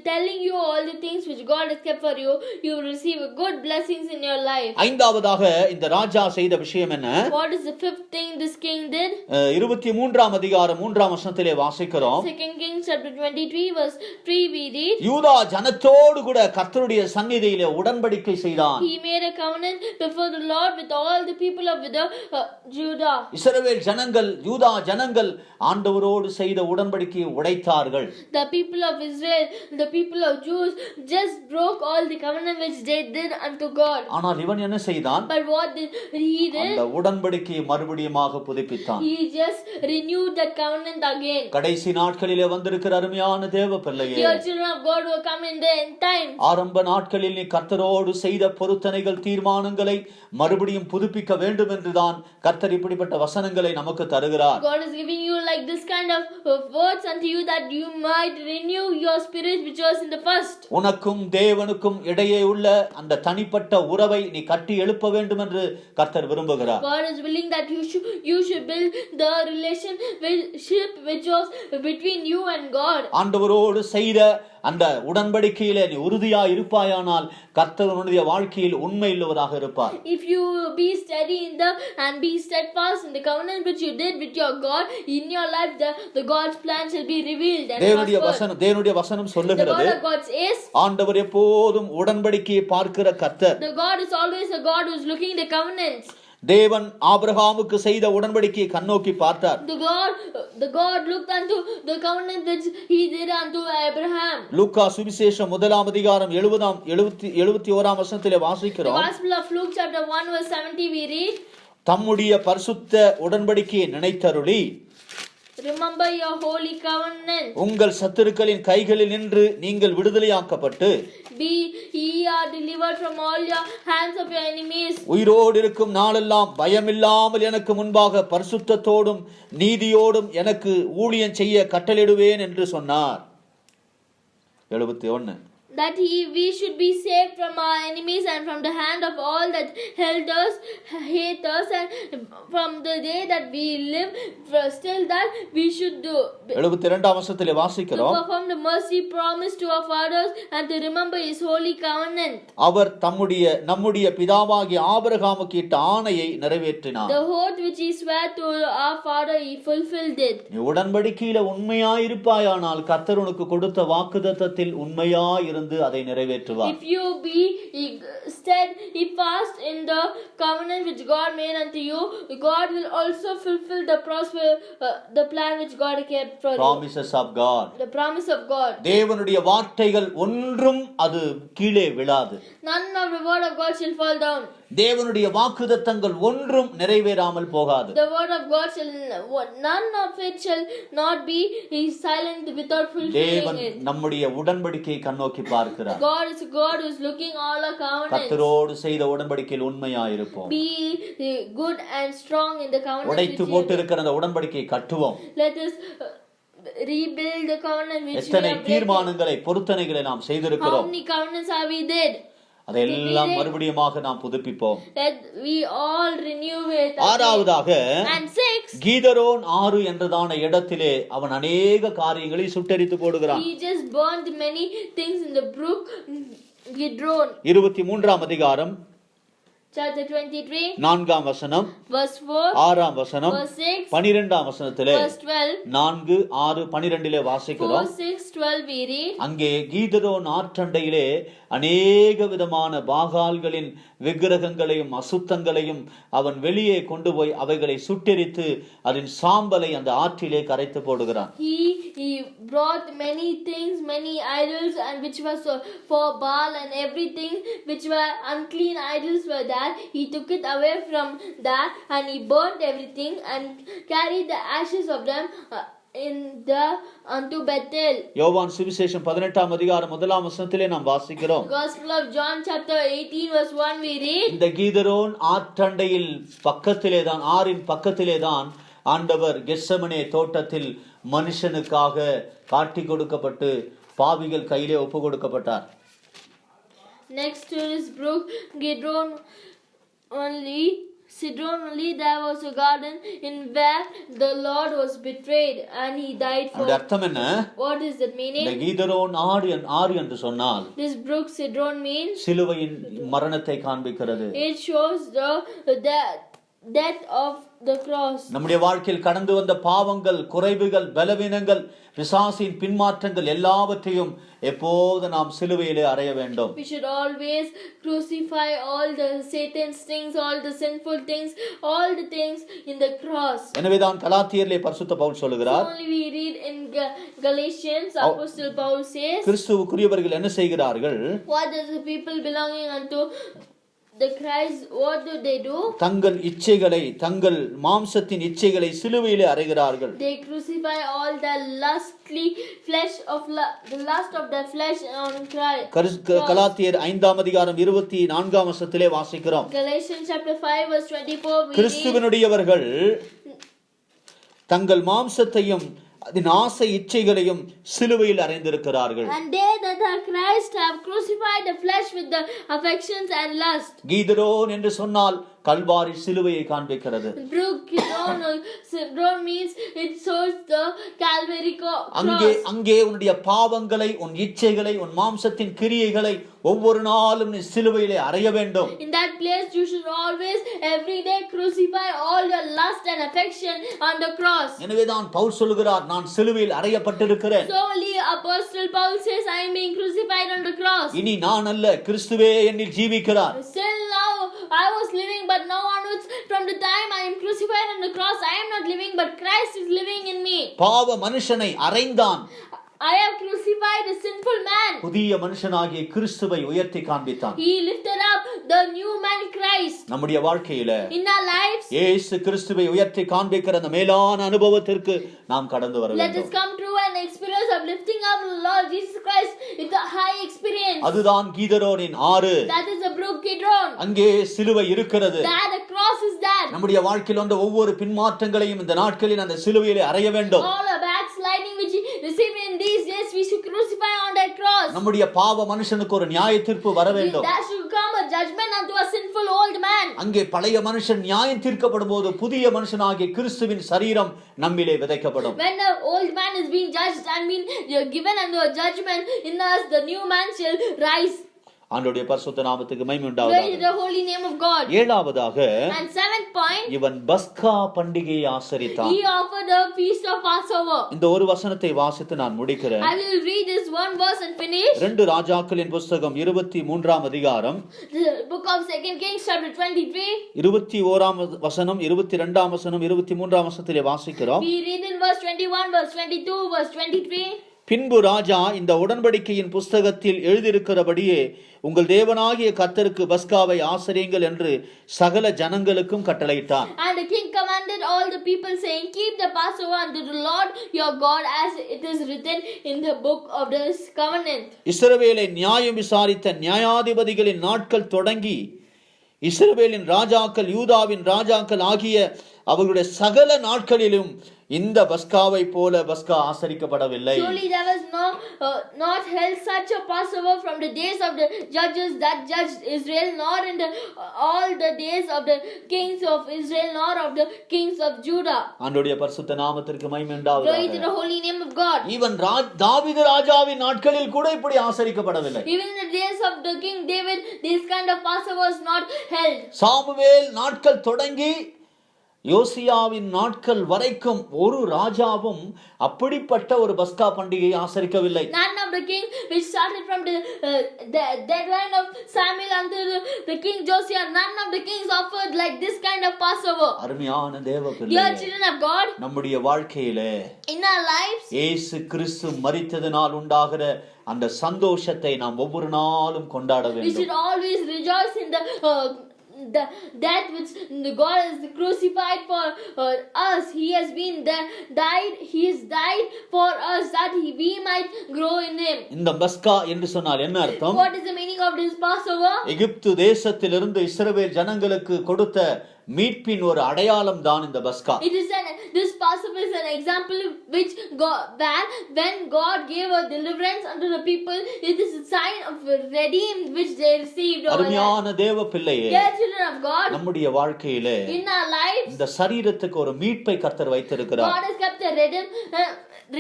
telling you all the things which God has kept for you, you will receive good blessings in your life. ஐந்தாவதாக இந்த ராஜா செய்த விஷயம் என்ன? What is the fifth thing this king did? 23ஆம் அதிகாரம் 3ஆம் வசனத்திலே வாசிக்கிறோம். 2 Kings chapter 23 verse 3 we read. யூதா ஜனத்தோடு கூட கர்த்தருடைய சந்நிதியிலே உடன்படிக்கை செய்தான். He made a covenant before the Lord with all the people of Judah. இஸ்ரவேல் ஜனங்கள், யூதா ஜனங்கள் ஆண்டவரோடு செய்த உடன்படிக்கையை உடைத்தார்கள். The people of Israel, the people of Jews just broke all the covenant which they did unto God. ஆனால் இவன் என்ன செய்தான்? But what did he did? அந்த உடன்படிக்கையை மறுபடியுமாக புதுப்பித்தான். He just renewed that covenant again. கடைசி நாட்களிலே வந்திருக்கிற அருமையான தேவ பிள்ளையே, Dear children of God who come in the end time, ஆரம்ப நாட்களில் நீ கர்த்தரோடு செய்த பொருத்தனைகள், தீர்மானங்களை மறுபடியும் புதுப்பிக்க வேண்டும் என்றுதான் கர்த்தர் இப்படிப்பட்ட வசனங்களை நமக்கு தருகிறார். God is giving you like this kind of words unto you that you might renew your spirit faith which was in the first. உனக்கும் தேவனுக்கும் இடையே உள்ள அந்த தனிப்பட்ட உறவை நீ கட்டி எழுப்ப வேண்டும் என்று கர்த்தர் விரும்புகிறார். God is willing that you should build the relationship which was between you and God. ஆண்டவரோடு செய்த அந்த உடன்படிக்கையிலே நீ உறுதியா இருப்பாயானால் கர்த்தர் உன்னுடைய வாழ்க்கையில் உண்மையுள்ளவராக இருப்பார். If you be steady and be steadfast in the covenant which you did with your God, in your life the God's plan shall be revealed and prospered. தேவனுடைய வசனம் சொல்லுகிறது, the God of God is, ஆண்டவர் எப்போதும் உடன்படிக்கையை பார்க்கிற கர்த்தர். The God is always a God who is looking the covenants. தேவன் ஆபிரகாமுக்கு செய்த உடன்படிக்கையை கண்ணோக்கி பார்த்தார். The God looked unto the covenant which he did unto Abraham. லூக்கா சுவிசேஷம் 1:71 வசனத்திலே வாசிக்கிறோம். The Gospel of Luke chapter 1 verse 70 we read, தம்முடைய பரிசுத்த உடன்படிக்கையை நினைத்தருளி, remember your holy covenant. உங்கள் சத்துருக்களின் கைகளில் நின்று நீங்கள் விடுதலையாக்கப்பட்டு, ye are delivered from all your hands of your enemies. உயிரோடு இருக்கும் நாளெல்லாம் பயமில்லாமல் எனக்கு முன்பாக பரிசுத்தத்தோடும் நீதியோடும் எனக்கு ஊழியம் செய்ய கட்டளையிடுவேன் என்று சொன்னார். 71 That we should be saved from our enemies and from the hand of all that held us, hate us, and from the day that we live, still that we should do. 72 வசனத்திலே வாசிக்கிறோம், to perform the mercy promised to our fathers and to remember his holy covenant. அவர் நம்முடைய பிதாவாகிய ஆபிரகாமுக்கு இட்ட ஆணையை நிறைவேற்றினார். The oath which he swore to our father, he fulfilled it. நீ உடன்படிக்கையில உண்மையாயிருப்பாயானால் கர்த்தர் உனக்கு கொடுத்த வாக்குத்தத்தத்தில் உண்மையாயிருந்து அதை நிறைவேற்றுவார். If you be steadfast in the covenant which God made unto you, God will also fulfill the plan which God kept for you. Promises of God. The promise of God. தேவனுடைய வார்த்தைகள் ஒன்றும் அது கீழே விழாது. None of the word of God shall fall down. தேவனுடைய வாக்குத்தத்தங்கள் ஒன்றும் நிறைவேறாமல் போகாது. The word of God none of it shall not be silent without fulfilling it. நம்முடைய உடன்படிக்கையை கண்ணோக்கி பார்க்கிறார். God is a God who is looking all our covenants. கர்த்தரோடு செய்த உடன்படிக்கையில் உண்மையாயிருப்போம். Be good and strong in the covenant. உடைத்து போட்டு இருக்கிற அந்த உடன்படிக்கையை கட்டுவோம். Let us rebuild the covenant which we எத்தனை have தீர்மானங்களை பொருத்தனைகளை நாம் செய்திருக்கிறோம். How many covenants have we did? அதெல்லாம் மறுபடியுமாக நாம் புதுப்பிப்போம். Let we all renew it. ஆறாவதாக, and 6, கீதரோன் 6 என்றதான இடத்திலே அவன் அநேக காரியங்களை சுட்டெரித்து போடுகிறான். he just burned many things in the brook Kidron. 23 அதிகாரம் Chapter 23, 4 வசனம், verse 4, 6 வசனம், verse 6, 12 வசனத்திலே, verse 12, 4, 6, 12 வாசிக்கிறோம். 4, 6, 12 we read, அங்கே கீதரோன் ஆற்றண்டையிலே அநேக விதமான பாகால்களின் விக்கிரகங்களையும் அசுத்தங்களையும் அவன் வெளியே கொண்டு போய் அவைகளை சுட்டெரித்து அதன் சாம்பலை அந்த ஆற்றிலே கரைத்து போடுகிறான். He brought many things, many idols, and which was for Baal and everything which were unclean idols were there. He took it away from that and he burnt everything and carried the ashes of them unto Bethel. யோவான் சுவிசேஷம் 18 அதிகாரம் 1 வசனத்திலே நாம் வாசிக்கிறோம். Gospel of John chapter 18 verse 1 we read, இந்த Kidron ஆற்றண்டையில் பக்கத்திலேதான், ஆறின் பக்கத்திலேதான் ஆண்டவர் Gethsemane தோட்டத்தில் மனுஷனுக்காக காட்டி கொடுக்கப்பட்டு பாவிகள் கையிலே ஒப்பு கொடுக்கப்பட்டார். Next to this brook Kidron only there was a garden in where the Lord was betrayed and he died for. அந்த அர்த்தம் என்ன? What is the meaning? இந்த கீதரோன் ஆறு என்று சொன்னால் This brook Kidron means சிலுவையின் மரணத்தை காண்பிக்கிறது. it shows the death of the cross. நம்முடைய வாழ்க்கையில் கடந்து வந்த பாவங்கள், குறைவுகள், பலவீனங்கள், பிசாசின் பின்மாற்றங்கள் எல்லாவற்றையும் எப்போது நாம் சிலுவையிலே அறைய வேண்டும். We should always crucify all the Satan's things, all the sinful things, all the things in the cross. எனவேதான் கலாத்தியரிலே பரிசுத்த பவுல் சொல்லுகிறார், Only we read in Galatians, Apostle Paul says, கிறிஸ்துவுக்குரியவர்கள் என்ன செய்கிறார்கள்? what does the people belonging unto the Christ, what do? தங்கள் இச்சைகளை, தங்கள் மாம்சத்தின் இச்சைகளை சிலுவையிலே அறைகிறார்கள். They crucify all the lustly flesh of the lust of the flesh on Christ. கலாத்தியர் 5 அதிகாரம் 24 வசனத்திலே வாசிக்கிறோம். Galatians chapter 5 verse 24 we read, கிறிஸ்துவினுடையவர்கள் தங்கள் மாம்சத்தையும் அதன் ஆசை இச்சைகளையும் சிலுவையில் அறைந்திருக்கிறார்கள். And they that are Christ have crucified the flesh with the affections and lust. Kidron என்று சொன்னால் கல்வாரி சிலுவையை காண்பிக்கிறது. Kidron means it shows the Calvary cross. அங்கே உன்னுடைய பாவங்களை, உன் இச்சைகளை, உன் மாம்சத்தின் கிரியைகளை ஒவ்வொரு நாளும் நீ சிலுவையிலே அறைய வேண்டும். In that place you should always every day crucify all your lust and affection on the cross. எனவேதான் பவுல் சொல்கிறார், நான் சிலுவையில் அறையப்பட்டிருக்கிறேன். So only Apostle Paul says, I am being crucified on the cross. இனி நான் அல்ல, கிறிஸ்துவே என்னில் ஜீவிக்கிறார். Still now I was living, but now onwards from the time I am crucified on the cross, I am not living, but Christ is living in me. பாவ மனுஷனை அறைந்தான். I have crucified a sinful man. புதிய மனுஷனாகிய கிறிஸ்துவை உயர்த்தி காண்பித்தான். He lifted up the new man Christ. நம்முடைய வாழ்க்கையில In our lives, இயேசு கிறிஸ்துவை உயர்த்தி காண்பிக்கிற அந்த மேலான அனுபவத்திற்கு நாம் கடந்து வர let us வேண்டும். come through an experience of lifting up the Lord Jesus Christ with a high experience. அதுதான் கீதரோனின் ஆறு. That is the brook Kidron. அங்கே சிலுவை இருக்கிறது. That the cross is there. நம்முடைய வாழ்க்கையில் வந்த ஒவ்வொரு பின்மாற்றங்களையும் இந்த நாட்களில் அந்த சிலுவையிலே அறைய வேண்டும். All the backsliding which we receive in these days, we should crucify on that cross. நம்முடைய பாவ மனுஷனுக்கு ஒரு நியாய தீர்ப்பு வர வேண்டும். There should come a judgment unto a sinful old man. அங்கே பழைய மனுஷன் நியாயம் தீர்க்கப்படும் போது புதிய மனுஷனாகிய கிறிஸ்துவின் சரீரம் நம்மிலே விதைக்கப்படும். When the old man is being judged and being given unto a judgment, in us the new man shall rise. ஆண்டவருடைய பரிசுத்த நாமத்துக்கு மகிமை Praise உண்டாவதாக. the holy name of God. ஏழாவதாக And seventh point, இவன் பஸ்கா பண்டிகையை ஆசரித்தான். he offered a feast of Passover. இந்த ஒரு வசனத்தை வாசித்து நான் முடிக்கிறேன். I will read this one verse and finish. 2 ராஜாக்களின் புத்தகம் 23ஆம் அதிகாரம் The book of 2 Kings chapter 23. 21ஆம் வசனம், 22ஆம் வசனம், 23ஆம் வசனத்திலே வாசிக்கிறோம். We read in verse 21, verse 22, verse 23. பின்பு ராஜா இந்த உடன்படிக்கையின் புஸ்தகத்தில் எழுதியிருக்கிறபடியே உங்கள் தேவனாகிய கர்த்தருக்கு பஸ்காவை ஆசரியுங்கள் என்று சகல ஜனங்களுக்கும் கட்டளையிட்டார். And the king commanded all the people, saying, keep the Passover unto the Lord your God, as it is written in the book of this covenant. இஸ்ரவேலை நியாயம் விசாரித்த நியாயாதிபதிகளின் நாட்கள் தொடங்கி இஸ்ரவேலின் ராஜாக்கள், யூதாவின் ராஜாக்கள் ஆகிய அவர்களுடைய சகல நாட்களிலும் இந்த பஸ்காவை போல பஸ்கா ஆசரிக்கப்படவில்லை. Surely there was not held such a Passover from the days of the judges that judged Israel, nor in all the days of the kings of Israel, nor of the kings of Judah. ஆண்டவருடைய பரிசுத்த நாமத்திற்கு மகிமை Praise உண்டாவதாக. the holy name of God. Even தாவீது ராஜாவின் நாட்களில் கூட இப்படி ஆசரிக்கப்படவில்லை. Even in the days of the king David, this kind of Passover was not held. Samuel நாட்கள் தொடங்கி யோசியாவின் நாட்கள் வரைக்கும் ஒரு ராஜாவும் அப்படிப்பட்ட ஒரு பஸ்கா பண்டிகையை ஆசரிக்கவில்லை. None of the king which started from the deadline of Samuel until the king Josiah, none of the kings offered like this kind of Passover. அருமையான தேவ Dear பிள்ளைகளே, children of God, நம்முடைய வாழ்க்கையிலே in our lives, இயேசு கிறிஸ்து மரித்ததினால் உண்டாகிற அந்த சந்தோஷத்தை நாம் ஒவ்வொரு நாளும் கொண்டாட we வேண்டும். should always rejoice in the death which God has crucified for us. He has been died. He has died for us that we might grow in Him. இந்த பஸ்கா என்று சொன்னால் என்ன அர்த்தம்? What is the meaning of this Passover? எகிப்து தேசத்திலிருந்து இஸ்ரவேல் ஜனங்களுக்கு கொடுத்த மீட்பின் ஒரு அடையாளம் தான் இந்த பஸ்கா. This Passover is an example which when God gave a deliverance unto the people, it is a sign of redeem which they received. அருமையான தேவ பிள்ளையே, Dear children of God, நம்முடைய வாழ்க்கையிலே in our lives, இந்த சரீரத்துக்கு ஒரு மீட்பை கர்த்தர் வைத்திருக்கிறார். God has kept a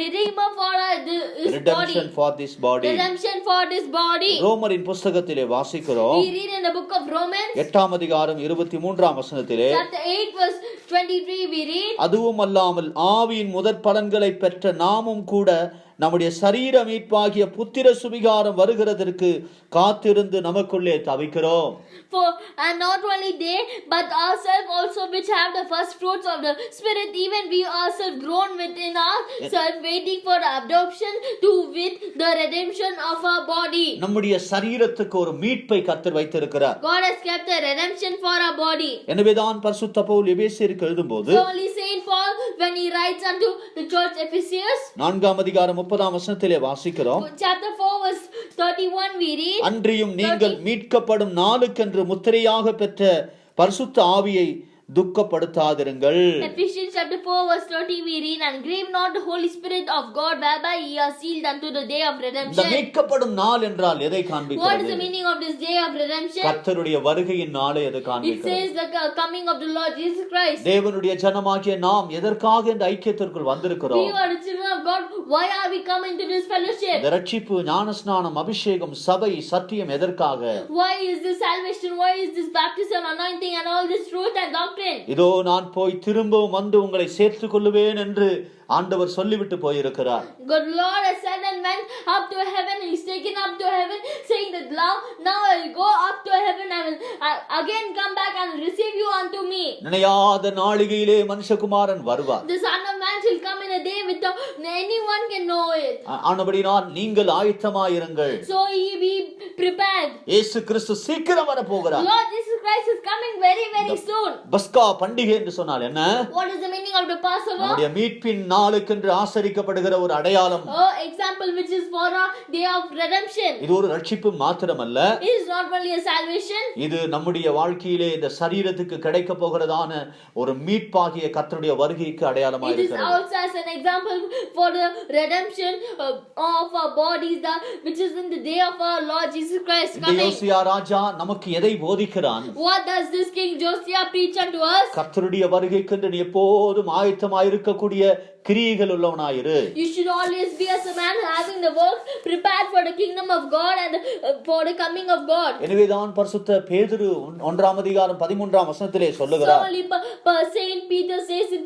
redeemer for this Redemption body. for this body. Redemption for this body. ரோமரின் புத்தகத்திலே வாசிக்கிறோம். We read in the book of Romans, 8ஆம் அதிகாரம் 23ஆம் வசனத்திலே, chapter 8 verse 23, we read, அதுவும் அல்லாமல் ஆவியின் முதற் பலன்களை பெற்ற நாமும் கூட நம்முடைய சரீர மீட்பாகிய புத்திர சுவிகாரம் வருகிறதற்கு காத்திருந்து நமக்குள்ளே தவிக்கிறோம். And not only they, but ourselves also, which have the first fruits of the Spirit, even we ourselves groan within ourselves, waiting for adoption to with the redemption of our body. நம்முடைய சரீரத்துக்கு ஒரு மீட்பை கர்த்தர் வைத்திருக்கிறார். God has kept a redemption for our body. எனவேதான் பரிசுத்த பவுல் எபேசியருக்கு எழுதும்போது, So only Saint Paul, when he writes unto the church Ephesus, 4ஆம் அதிகாரம் 30ஆம் வசனத்திலே வாசிக்கிறோம். chapter 4 verse 31, we read, அன்றியும் நீங்கள் மீட்கப்படும் நாளுக்கென்று முத்திரையாக பெற்ற பரிசுத்த ஆவியை துக்கப்படுத்தாதிருங்கள். Ephesians chapter 4 verse 30 we read, and grieve not the Holy Spirit of God, whereby ye are sealed unto the day of இந்த redemption. மீட்கப்படும் நாள் என்றால் எதை What is காண்பிக்கிறது? the meaning of this day of redemption? கர்த்தருடைய வருகையின் நாளை அது It காண்பிக்கிறது. says the coming of the Lord Jesus Christ. தேவனுடைய ஜனமாகிய நாம் எதற்காக இந்த ஐக்கியத்திற்குள் வந்திருக்கிறோம்? We are the children of God. Why are we coming to this fellowship? இந்த ரட்சிப்பு, ஞானஸ்நானம், அபிஷேகம், சபை, சத்தியம் எதற்காக? Why is this salvation? Why is this baptism, anointing and all this truth and doctrine? இதோ நான் போய் திரும்பவும் வந்து உங்களை சேர்த்துக் கொள்ளுவேன் என்று ஆண்டவர் சொல்லிவிட்டு போயிருக்கிறார். God Lord has said and went up to heaven. He's taken up to heaven, saying that now I will go up to heaven. I will again come back and receive you unto me. நினையாத நாளிகையிலே மனுஷகுமாரன் வருவார். The Son of Man shall come in a day without anyone can know it. ஆனபடியால் நீங்கள் ஆயத்தமாயிருங்கள். So ye be prepared. இயேசு கிறிஸ்து சீக்கிரம் வர போகிறார். Lord Jesus Christ is coming very soon. பஸ்கா பண்டிகை என்று சொன்னால் என்ன? What is the meaning of the Passover? நம்முடைய மீட்பின் நாளுக்கென்று ஆசரிக்கப்படுகிற ஒரு அடையாளம். Example which is for a day of redemption. இது ஒரு ரட்சிப்பு மாத்திரமல்ல. It is not only a salvation. இது நம்முடைய வாழ்க்கையிலே இந்த சரீரத்துக்கு கிடைக்க போகிறதான ஒரு மீட்பாகிய கர்த்தருடைய வருகைக்கு அடையாளமாக It is இருக்கிறது. also as an example for the redemption of our bodies, which is in the day of our Lord Jesus Christ இந்த coming. யோசியா ராஜா நமக்கு எதை போதிக்கிறான்? What does this King Josiah preach unto us? கர்த்தருடைய வருகைக்கென்று நீ எப்போதும் ஆயத்தமாயிருக்கக்கூடிய கிரியைகள் உள்ளவனாயிரு. You should always be as a man having the work prepared for the kingdom of God and for the coming of God. எனவேதான் பரிசுத்த பேதுரு 1 அதிகாரம் 13 வசனத்திலே சொல்லுகிறார். So Saint Peter says in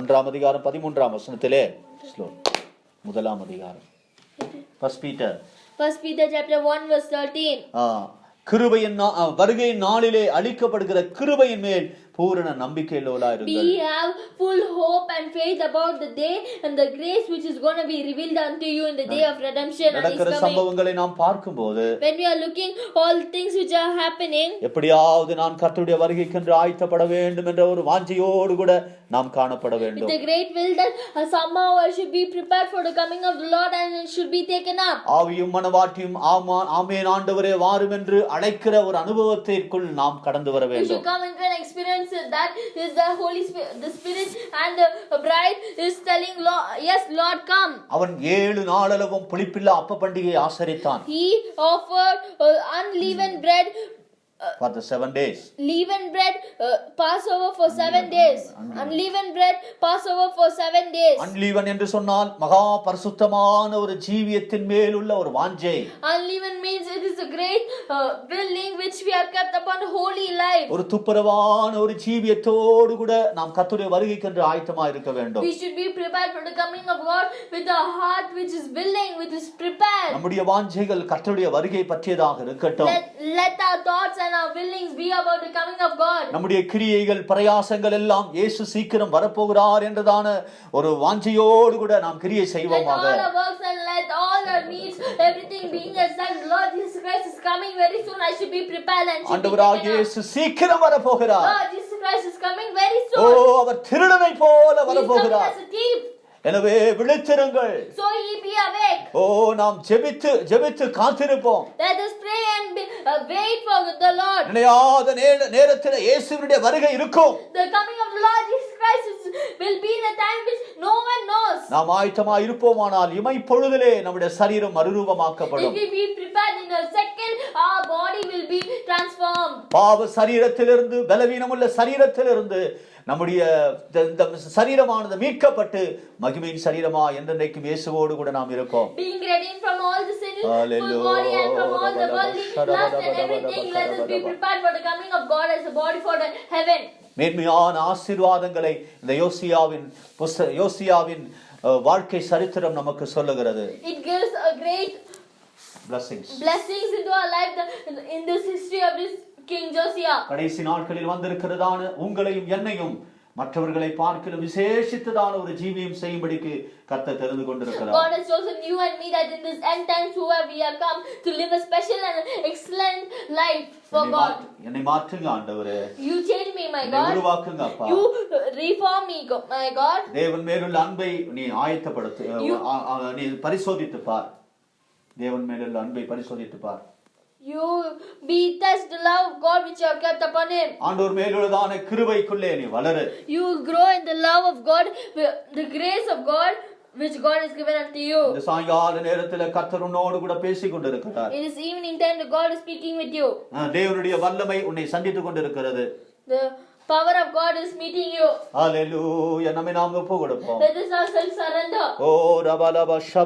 1 அதிகாரம் 13 வசனத்திலே முதலாம் அதிகாரம் 1 Peter chapter 1 verse 13. கிருபையின் வருகையின் நாளிலே அளிக்கப்படுகிற கிருபையின் மேல் பூரண நம்பிக்கையுள்ளவர்களாயிருங்கள். We have full hope and faith about the day and the grace which is going to be revealed unto you in the day of redemption and His நடக்கிற coming. சம்பவங்களை நாம் பார்க்கும்போது, When we are looking all things which are happening, எப்படியாவது நான் கர்த்தருடைய வருகைக்கென்று ஆயத்தப்பட வேண்டும் என்ற ஒரு வாஞ்சையோடு கூட நாம் காணப்பட with வேண்டும். the great will that somehow I should be prepared for the coming of the Lord and it should be taken up. ஆவியும் மனவாட்டியும் ஆமென் ஆண்டவரே வாரும் என்று அழைக்கிற ஒரு அனுபவத்திற்குள் நாம் கடந்து வர We வேண்டும். should come into an experience that is the Holy Spirit, the Spirit and the bride is telling yes Lord come. அவன் 7 நாளளவும் புளிப்பில்லா அப்ப பண்டிகையை ஆசரித்தான். He offered unleavened bread for the 7 days. Leavened bread Passover for 7 days. Unleavened bread Passover for 7 days. Unleavened என்று சொன்னால் மகா பரிசுத்தமான ஒரு ஜீவியத்தின் மேல் உள்ள ஒரு வாஞ்சை. Unleavened means it is a great willing which we have kept upon holy life. ஒரு துப்புரவான ஒரு ஜீவியத்தோடு கூட நாம் கர்த்தருடைய வருகைக்கென்று ஆயத்தமாக இருக்க வேண்டும். We should be prepared for the coming of God with a heart which is willing, which is prepared. நம்முடைய வாஞ்சைகள் கர்த்தருடைய வருகை பற்றியதாக இருக்கட்டும். Let our thoughts and our willings be about the coming of God. நம்முடைய கிரியைகள் பிரயாசங்கள் எல்லாம் இயேசு சீக்கிரம் வரப்போகிறார் என்றதான ஒரு வாஞ்சையோடு கூட நாம் கிரியை செய்வோமாக. Let all our works and let all our needs, everything being as that Lord Jesus Christ is coming very soon. I should be prepared and should be ஆண்டவராகிய இயேசு சீக்கிரம் வரப்போகிறார். Lord Jesus Christ is coming very soon. அவர் திருடனை போல வரப்போகிறார். He is coming as a thief. எனவே விழித்திருங்கள். So ye be awake. நாம் ஜெபித்து காத்திருப்போம். Let us pray and wait for the Lord. நினையாத நேரத்தில் இயேசுவினுடைய வருகை இருக்கும். The coming of the Lord Jesus Christ will be in a time which no one knows. நாம் ஆயத்தமாய் இருப்போமானால் இமை பொழுதிலே நம்முடைய சரீரம் மறுரூபமாக்கப்படும். If we be prepared in a second, our body will be transformed. பாவ சரீரத்திலிருந்து, பலவீனமுள்ள சரீரத்திலிருந்து நம்முடைய சரீரமானது மீட்கப்பட்டு மகிமையின் சரீரமா என்றென்றைக்கும் இயேசுவோடு கூட நாம் இருப்போம். Being redeemed from all the sin, full body and from all the worldly lust and everything, let us be prepared for the coming of God as a body for the heaven. மேன்மையான ஆசீர்வாதங்களை இந்த யோசியாவின் வாழ்க்கை சரித்திரம் நமக்கு சொல்லுகிறது. It gives a great blessings into our life in this history of this King Josiah. கடைசி நாட்களில் வந்திருக்கிறதான உங்களையும் என்னையும் மற்றவர்களை பார்க்கிலும் விசேஷித்ததான ஒரு ஜீவியம் செய்யும்படிக்கு கர்த்தர் தெரிந்து கொண்டிருக்கிறார். God has chosen you and me that in this end times whoever we have come to live a special and excellent life for God. என்னை மாற்றுங்க ஆண்டவரே. You change me my God. உருவாக்குங்க அப்பா. You reform me my God. தேவன் மேலுள்ள அன்பை நீ ஆயத்தப்படுத்து, நீ பரிசோதித்து பார். தேவன் மேலுள்ள அன்பை பரிசோதித்து பார். You be test the love of God which you have kept upon him. ஆண்டவர் மேலுள்ளதான கிருபைக்குள்ளே நீ வளரு. You will grow in the love of God, the grace of God which God has given unto you. இந்த சாயங்கால நேரத்துல கர்த்தர் உன்னோடு கூட பேசிக் கொண்டிருக்கிறார். It is evening time that God is speaking with you. தேவனுடைய வல்லமை உன்னை சந்தித்துக் கொண்டிருக்கிறது. The power of God is meeting you. ஹalleluya. நம்மை நாம் ஒப்புக்கொடுப்போம். Let us ourselves surrender. ஓ ரபலப